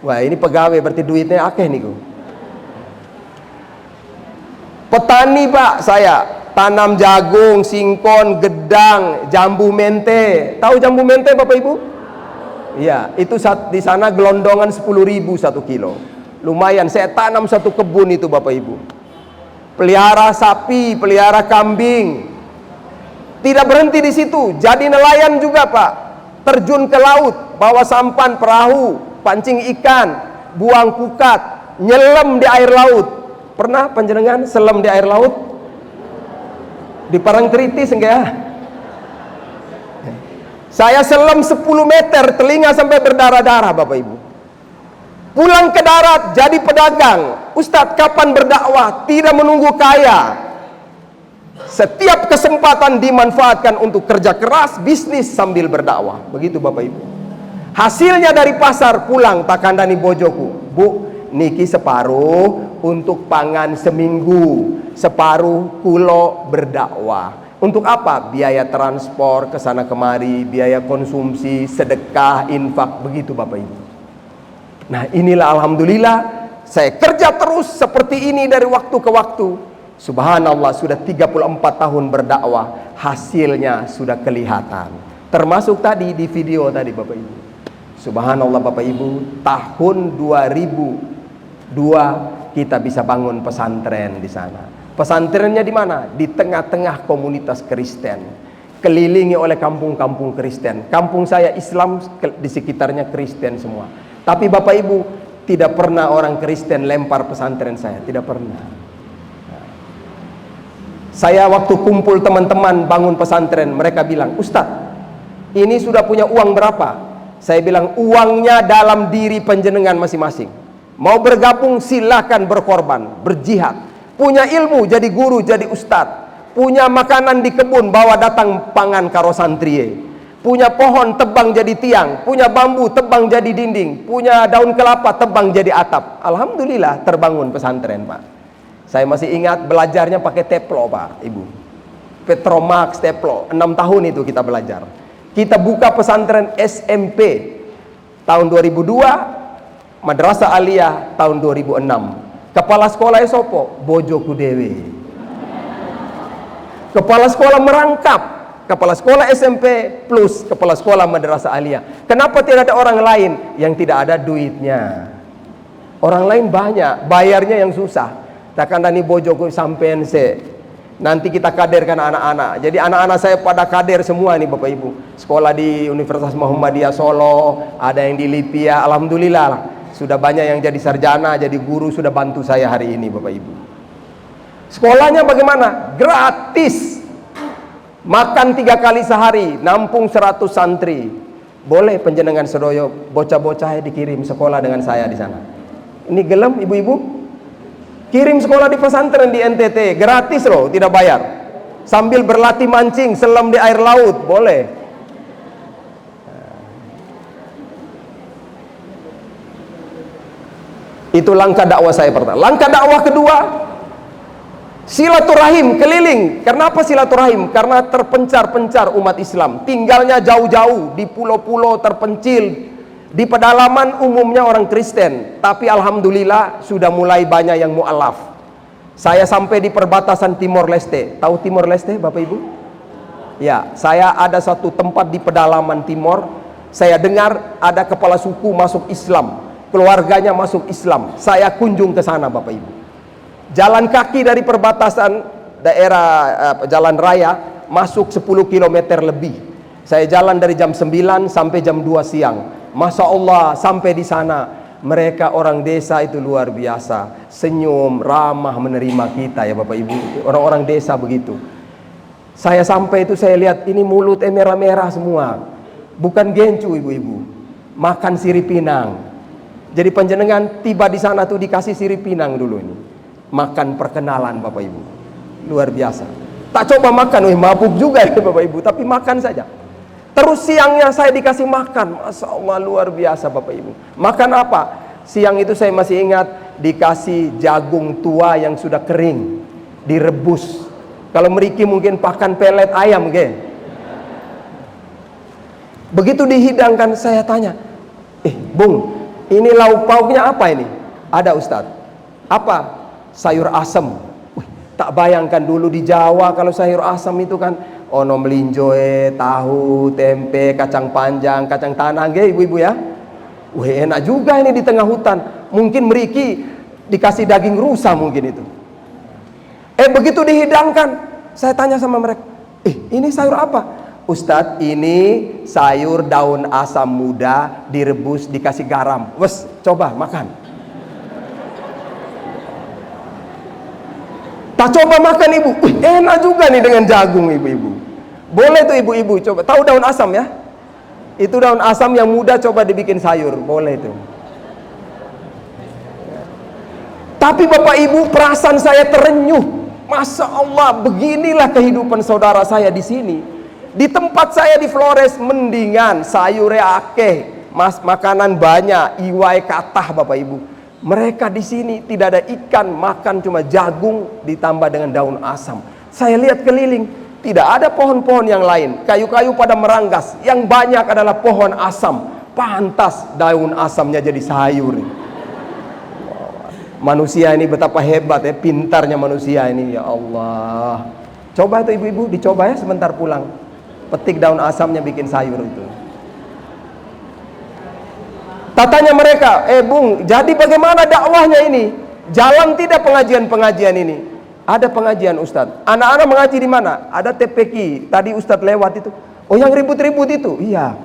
Wah ini pegawai berarti duitnya akeh niku. Petani Pak saya, tanam jagung, singkong, gedang, jambu mente. Tahu jambu mente Bapak Ibu? Iya, itu di sana gelondongan 10.000 1 kilo. Lumayan, saya tanam satu kebun itu Bapak Ibu. Pelihara sapi, pelihara kambing. Tidak berhenti di situ, jadi nelayan juga Pak. Terjun ke laut, bawa sampan perahu, pancing ikan, buang pukat, nyelam di air laut. Pernah panjenengan selam di air laut? Di Parangtritis enggak ya? Saya selam 10 meter, telinga sampai berdarah-darah Bapak Ibu. Pulang ke darat jadi pedagang. Ustadz kapan berdakwah? Tidak menunggu kaya. Setiap kesempatan dimanfaatkan untuk kerja keras, bisnis sambil berdakwah. Begitu Bapak Ibu. Hasilnya dari pasar pulang tak kandani bojoku. Bu, niki separuh untuk pangan seminggu, separuh kulo berdakwah. Untuk apa? Biaya transport ke sana kemari, biaya konsumsi, sedekah, infak, begitu Bapak Ibu. Nah, inilah alhamdulillah saya kerja terus seperti ini dari waktu ke waktu. Subhanallah, sudah 34 tahun berdakwah, hasilnya sudah kelihatan. Termasuk tadi di video tadi Bapak Ibu. Subhanallah Bapak Ibu, tahun 2002 kita bisa bangun pesantren di sana. Pesantrennya di mana? Di tengah-tengah komunitas Kristen. kelilingi oleh kampung-kampung Kristen. Kampung saya Islam, di sekitarnya Kristen semua. Tapi Bapak Ibu, tidak pernah orang Kristen lempar pesantren saya, tidak pernah. Saya waktu kumpul teman-teman bangun pesantren, mereka bilang, "Ustadz, ini sudah punya uang berapa?" Saya bilang, "Uangnya dalam diri panjenengan masing-masing. Mau bergabung silakan berkorban, berjihad. Punya ilmu jadi guru, jadi ustadz. Punya makanan di kebun, bawa datang pangan karo santrie. Punya pohon, tebang jadi tiang. Punya bambu, tebang jadi dinding. Punya daun kelapa, tebang jadi atap." Alhamdulillah terbangun pesantren, Pak. Saya masih ingat belajarnya pakai teplo, Pak, Ibu. Petromax teplo, 6 tahun itu kita belajar. Kita buka pesantren SMP tahun 2002, Madrasah Aliyah tahun 2006. Kepala sekolah sopo? Bojo Kudewe. Kepala sekolah merangkap, kepala sekolah SMP plus kepala sekolah Madrasah Aliyah. Kenapa tidak ada orang lain yang tidak ada duitnya? Orang lain banyak, bayarnya yang susah. Takkan dani bojoku sampean se. Nanti kita kaderkan anak-anak. Jadi anak-anak saya pada kader semua nih Bapak Ibu. Sekolah di Universitas Muhammadiyah Solo, ada yang di Lipia. Alhamdulillah lah. Sudah banyak yang jadi sarjana, jadi guru, sudah bantu saya hari ini Bapak Ibu. Sekolahnya bagaimana? Gratis. Makan 3 kali sehari, nampung 100 santri. Boleh penjenengan sedoyo bocah-bocah dikirim sekolah dengan saya di sana. Ini gelem ibu-ibu? Kirim sekolah di pesantren di NTT, gratis loh, tidak bayar. Sambil berlatih mancing, selam di air laut, boleh. Itu langkah dakwah saya pertama. Langkah dakwah kedua, silaturahim keliling. Kenapa silaturahim? Karena terpencar-pencar umat Islam. Tinggalnya jauh-jauh di pulau-pulau terpencil. Di pedalaman umumnya orang Kristen, tapi alhamdulillah sudah mulai banyak yang mu'alaf. Saya sampai di perbatasan Timor Leste. Tahu Timor Leste Bapak Ibu? Ya, saya ada satu tempat di pedalaman Timor. Saya dengar ada kepala suku masuk Islam, keluarganya masuk Islam. Saya kunjung ke sana Bapak Ibu. Jalan kaki dari perbatasan daerah jalan raya masuk 10 km lebih. Saya jalan dari jam 9 sampai jam 2 siang. Masya Allah, sampai di sana mereka orang desa itu luar biasa, senyum, ramah menerima kita ya Bapak Ibu. Orang-orang desa begitu. Saya sampai itu saya lihat ini mulut merah-merah semua, bukan gencu ibu-ibu, makan sirip pinang. Jadi panjenengan tiba di sana tuh dikasih sirip pinang dulu ini, makan perkenalan Bapak Ibu, luar biasa. Tak coba makan, mabuk juga ya Bapak Ibu, tapi makan saja. Terus siangnya saya dikasih makan, Masya Allah luar biasa Bapak Ibu. Makan apa? Siang itu saya masih ingat dikasih jagung tua yang sudah kering, direbus. Kalau meriki mungkin pakan pelet ayam ke. Begitu dihidangkan saya tanya, Bung, ini lauk pauknya apa ini? Ada Ustadz. Apa? Sayur asem. Tak bayangkan dulu di Jawa kalau sayur asem itu kan ono melinjoe, tahu, tempe, kacang panjang, kacang tanah, ibu-ibu ya. Enak juga ini di tengah hutan. Mungkin meriki dikasih daging rusa mungkin itu. Begitu dihidangkan, saya tanya sama mereka, ini sayur apa? Ustadz, ini sayur daun asam muda direbus dikasih garam. Wes, coba makan. Tak coba makan ibu, enak juga nih dengan jagung ibu-ibu. Boleh tuh ibu-ibu coba. Tahu daun asam ya? Itu daun asam yang muda coba dibikin sayur, boleh tuh. Tapi Bapak Ibu, perasaan saya terenyuh. Masya Allah, beginilah kehidupan saudara saya di sini. Di tempat saya di Flores mendingan sayur akeh, makanan banyak, iwai katah Bapak Ibu. Mereka di sini tidak ada ikan, makan cuma jagung ditambah dengan daun asam. Saya lihat keliling, tidak ada pohon-pohon yang lain, kayu-kayu pada meranggas. Yang banyak adalah pohon asam. Pantas daun asamnya jadi sayur. Manusia ini betapa hebat ya, pintarnya manusia ini, ya Allah. Coba itu ibu-ibu, dicoba ya sebentar pulang. Petik daun asamnya bikin sayur itu. Tatanya mereka, Bung, jadi bagaimana dakwahnya ini? Jalan tidak pengajian-pengajian ini? Ada pengajian Ustadz. Anak-anak mengaji di mana? Ada TPQ. Tadi Ustadz lewat itu. Oh, yang ribut-ribut itu? Iya.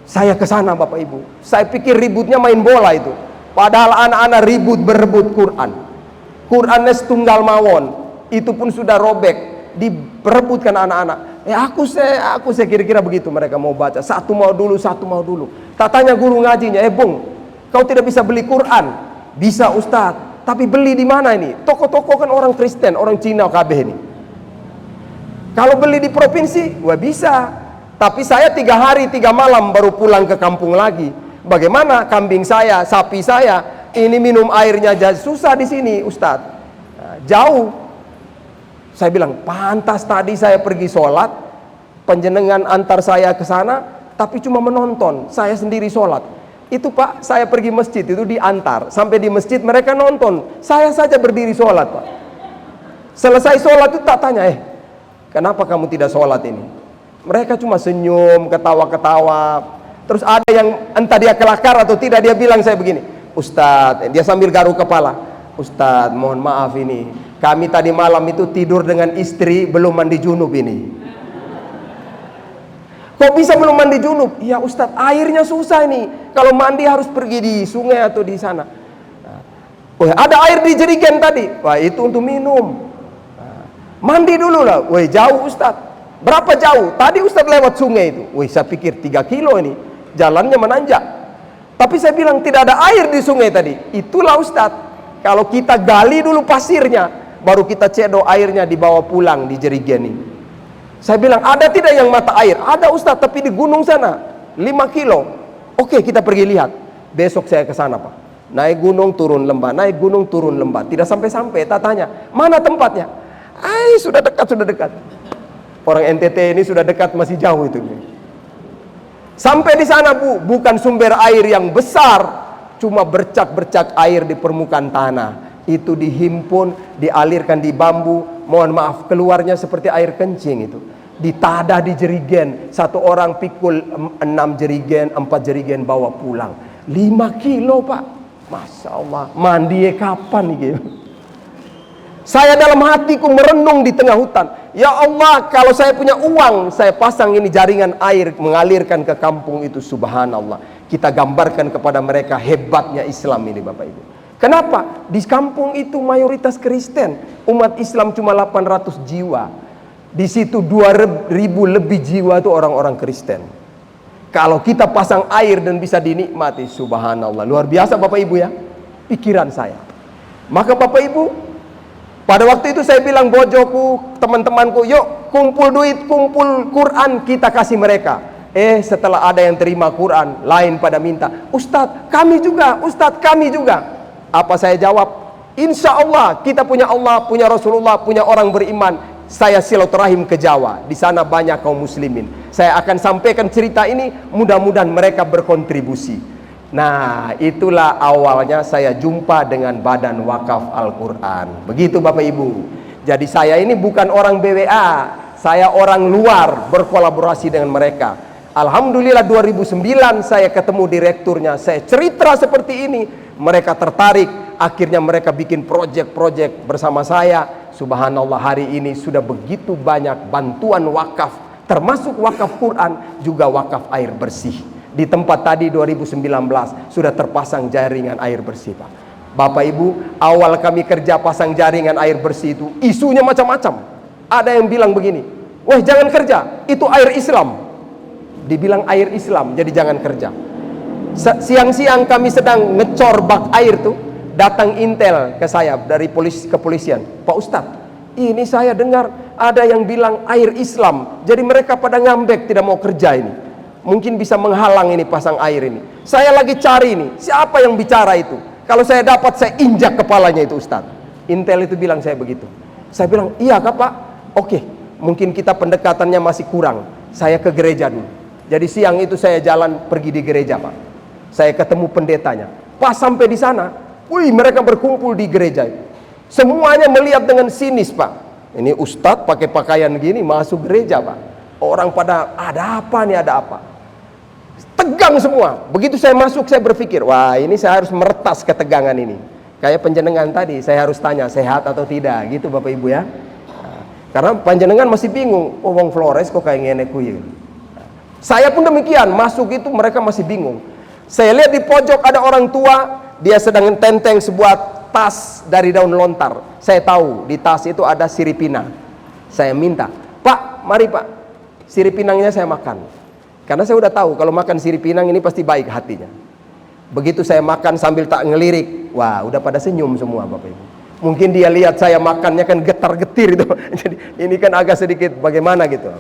Saya ke sana Bapak Ibu. Saya pikir ributnya main bola itu. Padahal anak-anak ribut berebut Quran. Qurannya setunggal mawon. Itu pun sudah robek. Diperebutkan anak-anak. Aku saya kira-kira begitu mereka mau baca. Satu mau dulu. Tak tanya guru ngajinya, Bung, kau tidak bisa beli Quran? Bisa Ustadz. Tapi beli di mana ini? Toko-toko kan orang Kristen, orang Cina KB ini. Kalau beli di provinsi, wah bisa. Tapi saya 3 hari 3 malam baru pulang ke kampung lagi. Bagaimana kambing saya, sapi saya, ini minum airnya jadi susah di sini, Ustadz. Nah, jauh. Saya bilang, pantas tadi saya pergi sholat, penjenengan antar saya ke sana, tapi cuma menonton, saya sendiri sholat. Itu Pak, saya pergi masjid itu diantar. Sampai di masjid mereka nonton, saya saja berdiri sholat Pak. Selesai sholat itu tak tanya, kenapa kamu tidak sholat ini? Mereka cuma senyum, ketawa-ketawa. Terus ada yang entah dia kelakar atau tidak, dia bilang saya begini, Ustadz, dia sambil garuk kepala, Ustadz mohon maaf ini, kami tadi malam itu tidur dengan istri belum mandi junub ini. Kok bisa belum mandi junub? Iya Ustadz, airnya susah ini. Kalau mandi harus pergi di sungai atau di sana. Wah, ada air di jerigen tadi. Wah, itu untuk minum. Mandi dulu lah. Wah, jauh Ustadz. Berapa jauh? Tadi Ustadz lewat sungai itu. Wah, saya pikir 3 kilo ini. Jalannya menanjak. Tapi saya bilang tidak ada air di sungai tadi. Itulah Ustadz. Kalau kita gali dulu pasirnya, baru kita cedok airnya dibawa pulang di jerigen ini. Saya bilang, ada tidak yang mata air? Ada Ustadz, tapi di gunung sana 5 kilo. Oke, kita pergi lihat. Besok saya ke sana Pak. Naik gunung turun lembah, naik gunung turun lembah. Tidak sampai-sampai, tak tanya, mana tempatnya? Sudah dekat. Orang NTT ini sudah dekat, masih jauh itu. Sampai di sana Bu, bukan sumber air yang besar, cuma bercak-bercak air di permukaan tanah. Itu dihimpun, dialirkan di bambu. Mohon maaf, keluarnya seperti air kencing itu. Ditadah di jerigen, 1 orang pikul 6 jerigen, 4 jerigen bawa pulang. 5 kilo Pak. Masya Allah, mandi kapan nih? Saya dalam hatiku merenung di tengah hutan. Ya Allah, kalau saya punya uang, saya pasang ini jaringan air mengalirkan ke kampung itu. Subhanallah. Kita gambarkan kepada mereka hebatnya Islam ini Bapak Ibu. Kenapa? Di kampung itu mayoritas Kristen. Umat Islam cuma 800 jiwa. Di situ 2000 lebih jiwa itu orang-orang Kristen. Kalau kita pasang air dan bisa dinikmati, subhanallah, luar biasa Bapak Ibu ya, pikiran saya. Maka Bapak Ibu, pada waktu itu saya bilang bojoku, teman-temanku, yuk kumpul duit, kumpul Quran, kita kasih mereka. Setelah ada yang terima Quran, lain pada minta, Ustadz kami juga, Ustadz kami juga. Apa saya jawab? Insya Allah kita punya Allah, punya Rasulullah, punya orang beriman. Saya silaturahim ke Jawa, di sana banyak kaum muslimin. Saya akan sampaikan cerita ini, mudah-mudahan mereka berkontribusi. Nah, itulah awalnya saya jumpa dengan Badan Wakaf Al-Quran. Begitu Bapak Ibu. Jadi saya ini bukan orang BWA, saya orang luar berkolaborasi dengan mereka. Alhamdulillah 2009 saya ketemu direkturnya, saya cerita seperti ini, mereka tertarik, akhirnya mereka bikin proyek-proyek bersama saya. Subhanallah, hari ini sudah begitu banyak bantuan wakaf, termasuk wakaf Quran, juga wakaf air bersih. Di tempat tadi 2019 sudah terpasang jaringan air bersih Pak. Bapak Ibu, awal kami kerja pasang jaringan air bersih itu isunya macam-macam. Ada yang bilang begini, wah jangan kerja, itu air Islam. Dibilang air Islam, jadi jangan kerja. Siang-siang kami sedang ngecor bak air tuh, datang intel ke saya dari kepolisian, Pak Ustadz, ini saya dengar ada yang bilang air Islam, jadi mereka pada ngambek tidak mau kerja ini, mungkin bisa menghalang ini pasang air ini. Saya lagi cari ini, siapa yang bicara itu? Kalau saya dapat saya injak kepalanya itu Ustadz. Intel itu bilang saya begitu. Saya bilang iya kak Pak, oke, mungkin kita pendekatannya masih kurang. Saya ke gereja dulu. Jadi siang itu saya jalan pergi di gereja Pak. Saya ketemu pendetanya. Pas sampai di sana, wih, mereka berkumpul di gereja. Semuanya melihat dengan sinis Pak. Ini ustadz pakai pakaian gini masuk gereja Pak. Orang pada ada apa nih, ada apa? Tegang semua. Begitu saya masuk saya berpikir, wah ini saya harus meretas ketegangan ini. Kayak panjenengan tadi, saya harus tanya sehat atau tidak, gitu Bapak Ibu ya. Karena panjenengan masih bingung, oh wong Flores kok kayak ngene kuy. Saya pun demikian, masuk itu mereka masih bingung. Saya lihat di pojok ada orang tua, dia sedang tenteng sebuah tas dari daun lontar. Saya tahu di tas itu ada siripinang. Saya minta, Pak, mari Pak, siripinangnya saya makan. Karena saya udah tahu kalau makan siripinang ini pasti baik hatinya. Begitu saya makan sambil tak ngelirik, wah udah pada senyum semua Bapak Ibu. Mungkin dia lihat saya makannya kan getar-getir itu. Jadi ini kan agak sedikit bagaimana gitu.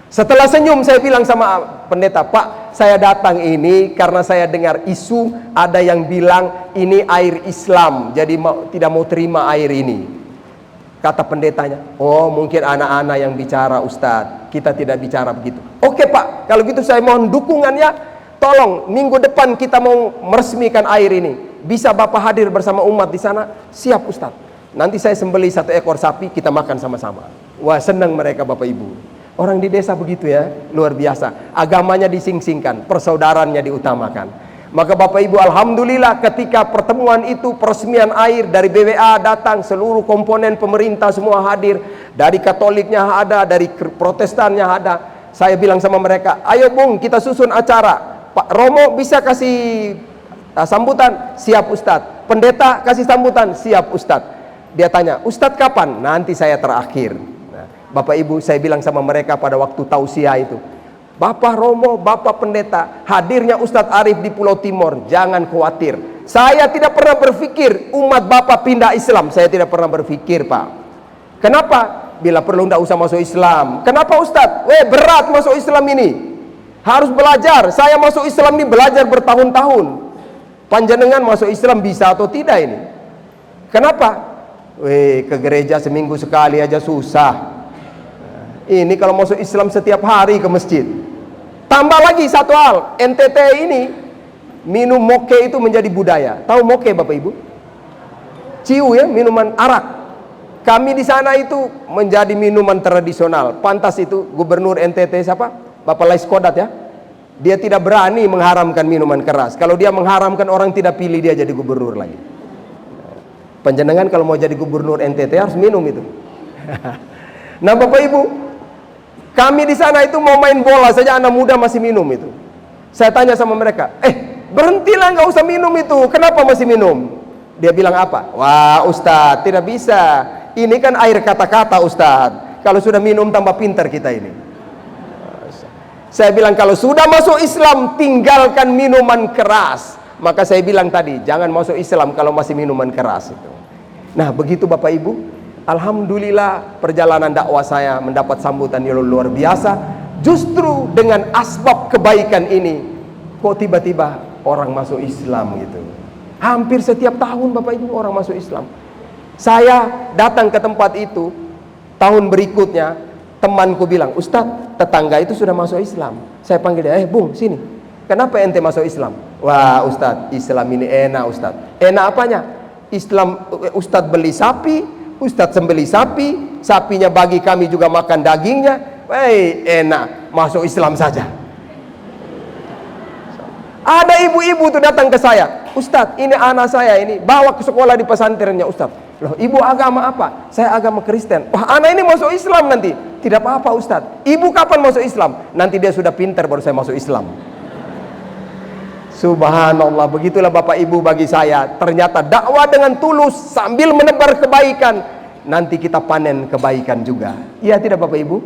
Setelah senyum saya bilang sama pendeta, Pak, saya datang ini karena saya dengar isu ada yang bilang ini air Islam, jadi tidak mau terima air ini. Kata pendetanya, oh mungkin anak-anak yang bicara Ustadz, kita tidak bicara begitu. Oke Pak, kalau gitu saya mohon dukungannya, tolong minggu depan kita mau meresmikan air ini. Bisa Bapak hadir bersama umat di sana? Siap Ustadz. Nanti saya sembelih 1 ekor sapi, kita makan sama-sama. Wah senang mereka Bapak Ibu. Orang di desa begitu ya, luar biasa. Agamanya dising-singkan, persaudaraannya diutamakan. Maka Bapak Ibu, alhamdulillah ketika pertemuan itu, peresmian air dari BWA datang, seluruh komponen pemerintah semua hadir. Dari Katoliknya ada, dari Protestannya ada. Saya bilang sama mereka, ayo Bung, kita susun acara. Pak Romo bisa kasih sambutan? Siap Ustadz. Pendeta kasih sambutan? Siap Ustadz. Dia tanya, Ustadz kapan? Nanti saya terakhir. Bapak Ibu, saya bilang sama mereka pada waktu tausiah itu, Bapak Romo, Bapak Pendeta, hadirnya Ustadz Arif di Pulau Timur, jangan khawatir. Saya tidak pernah berpikir umat Bapak pindah Islam. Saya tidak pernah berpikir Pak. Kenapa? Bila perlu tidak usah masuk Islam. Kenapa Ustadz? Berat masuk Islam ini. Harus belajar. Saya masuk Islam ini belajar bertahun-tahun. Panjenengan masuk Islam bisa atau tidak ini? Kenapa? Ke gereja seminggu sekali aja susah. Ini kalau masuk Islam setiap hari ke masjid. Tambah lagi satu hal, NTT ini minum moke itu menjadi budaya. Tahu moke Bapak Ibu? Ciu ya, minuman arak. Kami di sana itu menjadi minuman tradisional. Pantas itu Gubernur NTT siapa? Bapak Laiskodat ya. Dia tidak berani mengharamkan minuman keras. Kalau dia mengharamkan, orang tidak pilih dia jadi gubernur lagi. Panjenengan kalau mau jadi gubernur NTT harus minum itu. Nah Bapak Ibu, kami di sana itu mau main bola saja anak muda masih minum itu. Saya tanya sama mereka, berhentilah nggak usah minum itu. Kenapa masih minum? Dia bilang apa? Wah Ustadz, tidak bisa. Ini kan air kata-kata Ustadz. Kalau sudah minum tambah pintar kita ini. Saya bilang kalau sudah masuk Islam tinggalkan minuman keras. Maka saya bilang tadi jangan masuk Islam kalau masih minuman keras itu. Nah begitu Bapak Ibu, alhamdulillah perjalanan dakwah saya mendapat sambutan yang luar biasa. Justru dengan asbab kebaikan ini, kok tiba-tiba orang masuk Islam gitu. Hampir setiap tahun Bapak Ibu orang masuk Islam. Saya datang ke tempat itu, tahun berikutnya temanku bilang, Ustadz tetangga itu sudah masuk Islam. Saya panggil dia, Bung sini, kenapa ente masuk Islam? Wah Ustadz, Islam ini enak Ustadz. Enak apanya? Islam, Ustadz beli sapi, Ustadz sembeli sapi, sapinya bagi kami juga makan dagingnya. Enak, masuk Islam saja. Ada ibu-ibu tuh datang ke saya, Ustadz ini anak saya ini, bawa ke sekolah di pesantrennya Ustadz. Loh ibu agama apa? Saya agama Kristen. Wah anak ini masuk Islam nanti. Tidak apa-apa Ustadz. Ibu kapan masuk Islam? Nanti dia sudah pintar baru saya masuk Islam. Subhanallah, begitulah Bapak Ibu bagi saya. Ternyata dakwah dengan tulus sambil menebar kebaikan, nanti kita panen kebaikan juga. Iya tidak Bapak Ibu?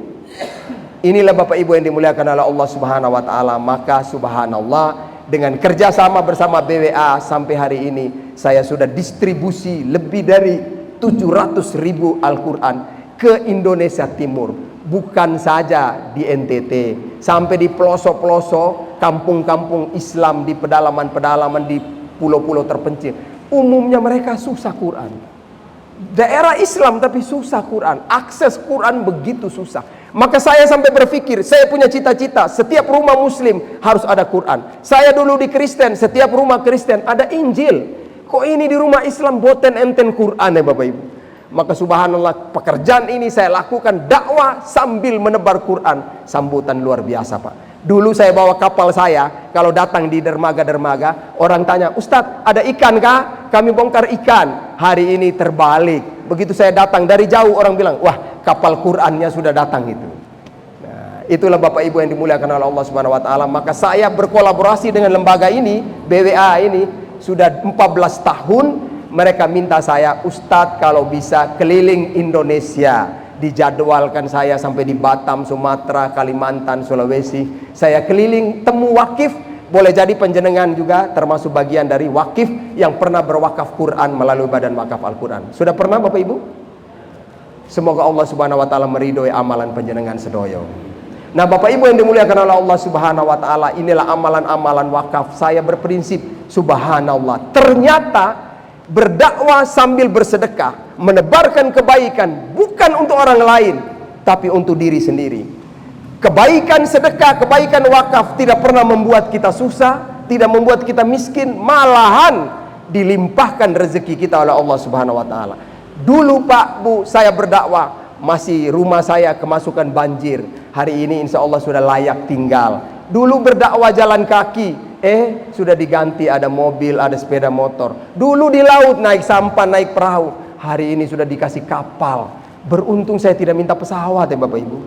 Inilah Bapak Ibu yang dimuliakan oleh Allah Subhanahu wa taala. Maka subhanallah, dengan kerjasama bersama BWA sampai hari ini saya sudah distribusi lebih dari 700.000 Al-Quran ke Indonesia Timur. Bukan saja di NTT, sampai di pelosok-pelosok kampung-kampung Islam, di pedalaman-pedalaman, di pulau-pulau terpencil. Umumnya mereka susah Quran. Daerah Islam tapi susah Quran. Akses Quran begitu susah. Maka saya sampai berpikir, saya punya cita-cita setiap rumah Muslim harus ada Quran. Saya dulu di Kristen, setiap rumah Kristen ada Injil. Kok ini di rumah Islam boten enten Quran ya Bapak Ibu? Maka subhanallah, pekerjaan ini saya lakukan dakwah sambil menebar Quran. Sambutan luar biasa Pak. Dulu saya bawa kapal saya, kalau datang di dermaga-dermaga, orang tanya, Ustadz ada ikan kah? Kami bongkar ikan. Hari ini terbalik. Begitu saya datang dari jauh, orang bilang, wah kapal Qur'annya sudah datang itu. Nah, itulah Bapak Ibu yang dimuliakan oleh Allah Subhanahu Wa Taala. Maka saya berkolaborasi dengan lembaga ini, BWA ini, sudah 14 tahun. Mereka minta saya, Ustadz kalau bisa keliling Indonesia. Dijadwalkan saya sampai di Batam, Sumatera, Kalimantan, Sulawesi. Saya keliling temu wakif. Boleh jadi penjenengan juga termasuk bagian dari wakif yang pernah berwakaf Quran melalui Badan Wakaf Al-Quran. Sudah pernah Bapak Ibu? Semoga Allah Subhanahu Wa Taala meridhoi amalan penjenengan sedoyo. Nah Bapak Ibu yang dimuliakan oleh Allah Subhanahu Wa Taala, inilah amalan-amalan wakaf. Saya berprinsip, subhanallah, ternyata berdakwah sambil bersedekah, menebarkan kebaikan bukan untuk orang lain, tapi untuk diri sendiri. Kebaikan sedekah, kebaikan wakaf tidak pernah membuat kita susah, tidak membuat kita miskin, malahan dilimpahkan rezeki kita oleh Allah Subhanahu Wa Taala. Dulu Pak Bu, saya berdakwah, masih rumah saya kemasukan banjir. Hari ini insya Allah sudah layak tinggal. Dulu berdakwah jalan kaki, sudah diganti, ada mobil, ada sepeda motor. Dulu di laut naik sampah, naik perahu. Hari ini sudah dikasih kapal. Beruntung saya tidak minta pesawat ya Bapak Ibu.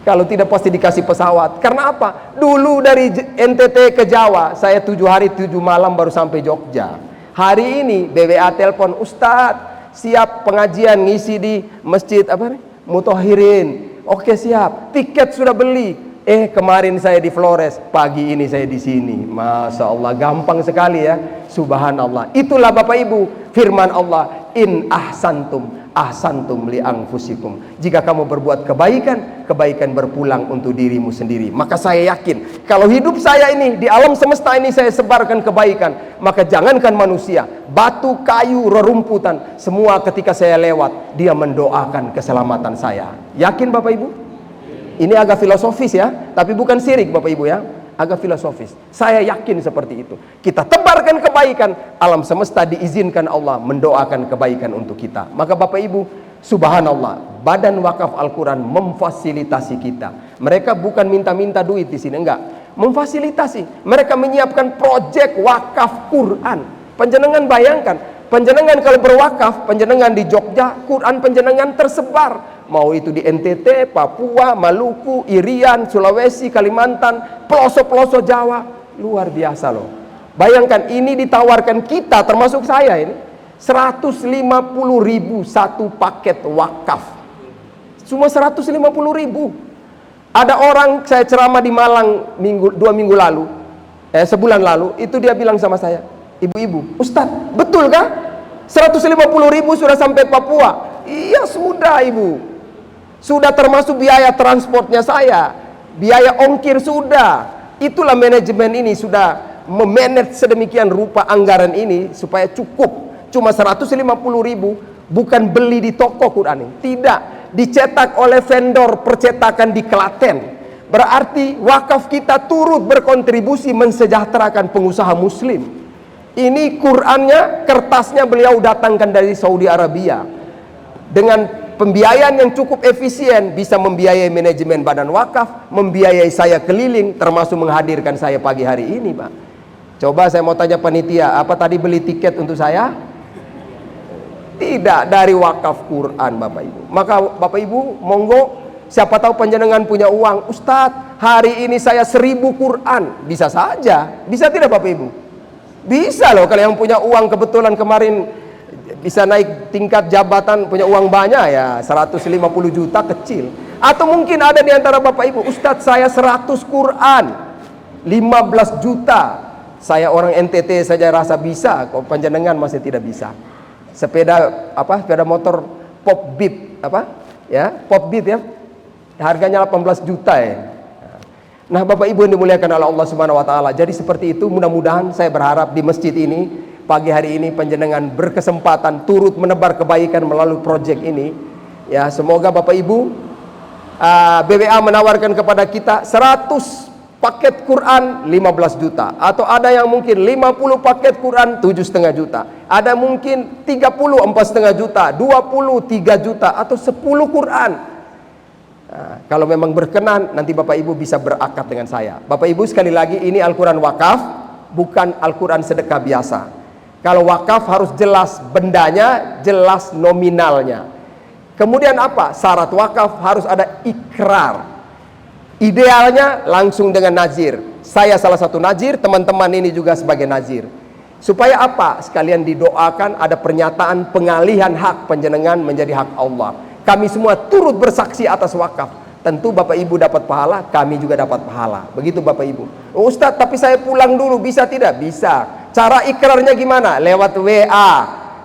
Kalau tidak pasti dikasih pesawat. Karena apa? Dulu dari NTT ke Jawa, saya 7 hari 7 malam baru sampai Jogja. Hari ini BWA telepon, Ustadz siap pengajian ngisi di masjid apa nih? Muthahirin. Oke siap, tiket sudah beli. Kemarin saya di Flores, pagi ini saya di sini. Masya Allah, gampang sekali ya. Subhanallah. Itulah Bapak Ibu firman Allah, in ahsantum li anfusikum. Jika kamu berbuat kebaikan, kebaikan berpulang untuk dirimu sendiri. Maka saya yakin, kalau hidup saya ini di alam semesta ini saya sebarkan kebaikan, maka jangankan manusia, batu, kayu, rerumputan, semua ketika saya lewat, dia mendoakan keselamatan saya. Yakin Bapak Ibu? Ini agak filosofis ya, tapi bukan syirik Bapak Ibu ya, agak filosofis. Saya yakin seperti itu. Kita tebarkan kebaikan, alam semesta diizinkan Allah mendoakan kebaikan untuk kita. Maka Bapak Ibu, subhanallah, Badan Wakaf Al-Quran memfasilitasi kita. Mereka bukan minta-minta duit di sini, enggak. Memfasilitasi. Mereka menyiapkan proyek wakaf Quran. Penjenengan bayangkan, penjenengan kalau berwakaf, penjenengan di Jogja, Quran penjenengan tersebar. Mau itu di NTT, Papua, Maluku, Irian, Sulawesi, Kalimantan, pelosok-pelosok Jawa. Luar biasa loh. Bayangkan ini ditawarkan kita, termasuk saya ini, 150.000 satu paket wakaf. Cuma 150.000. Ada orang, saya ceramah di Malang 2 minggu lalu, sebulan lalu, itu dia bilang sama saya, ibu-ibu, Ustadz, betul kah? 150.000 sudah sampai Papua. Iya sudah Ibu. Sudah termasuk biaya transportnya saya, biaya ongkir sudah. Itulah manajemen ini sudah memanage sedemikian rupa anggaran ini supaya cukup. Cuma 150.000, bukan beli di toko Quran ini. Tidak, dicetak oleh vendor percetakan di Klaten. Berarti wakaf kita turut berkontribusi mensejahterakan pengusaha muslim. Ini Qurannya, kertasnya beliau datangkan dari Saudi Arabia. Dengan pembiayaan yang cukup efisien, bisa membiayai manajemen badan wakaf, membiayai saya keliling, termasuk menghadirkan saya pagi hari ini Pak. Coba saya mau tanya panitia, apa tadi beli tiket untuk saya? Tidak, dari wakaf Quran Bapak Ibu. Maka Bapak Ibu, monggo, siapa tahu panjenengan punya uang, Ustadz hari ini saya 1000 Quran. Bisa saja, bisa tidak Bapak Ibu? Bisa loh, kalau yang punya uang kebetulan kemarin bisa naik tingkat jabatan, punya uang banyak ya, 150 juta kecil. Atau mungkin ada di antara Bapak Ibu, Ustadz saya 100 Quran 15 juta. Saya orang NTT saja rasa bisa, kok panjenengan masih tidak bisa. Sepeda sepeda motor Pop Beat Pop Beat ya, harganya 18 juta ya. Nah Bapak Ibu yang dimuliakan oleh Allah Subhanahu Wa Taala, jadi seperti itu. Mudah-mudahan saya berharap di masjid ini pagi hari ini panjenengan berkesempatan turut menebar kebaikan melalui proyek ini ya. Semoga Bapak Ibu, BWA menawarkan kepada kita 100 paket Quran 15 juta, atau ada yang mungkin 50 paket Quran 7,5 juta, ada mungkin 30 4,5 juta, 20 3 juta, atau 10 Quran Nah, kalau memang berkenan, nanti Bapak Ibu bisa berakad dengan saya. Bapak Ibu sekali lagi, ini Al-Quran wakaf, bukan Al-Quran sedekah biasa. Kalau wakaf harus jelas bendanya, jelas nominalnya. Kemudian apa? Syarat wakaf harus ada ikrar. Idealnya langsung dengan nazir. Saya salah satu nazir, teman-teman ini juga sebagai nazir. Supaya apa? Sekalian didoakan ada pernyataan pengalihan hak panjenengan menjadi hak Allah. Kami semua turut bersaksi atas wakaf. Tentu Bapak Ibu dapat pahala, kami juga dapat pahala. Begitu Bapak Ibu. Oh, Ustadz, tapi saya pulang dulu, bisa tidak? Bisa. Cara ikrarnya gimana? Lewat WA.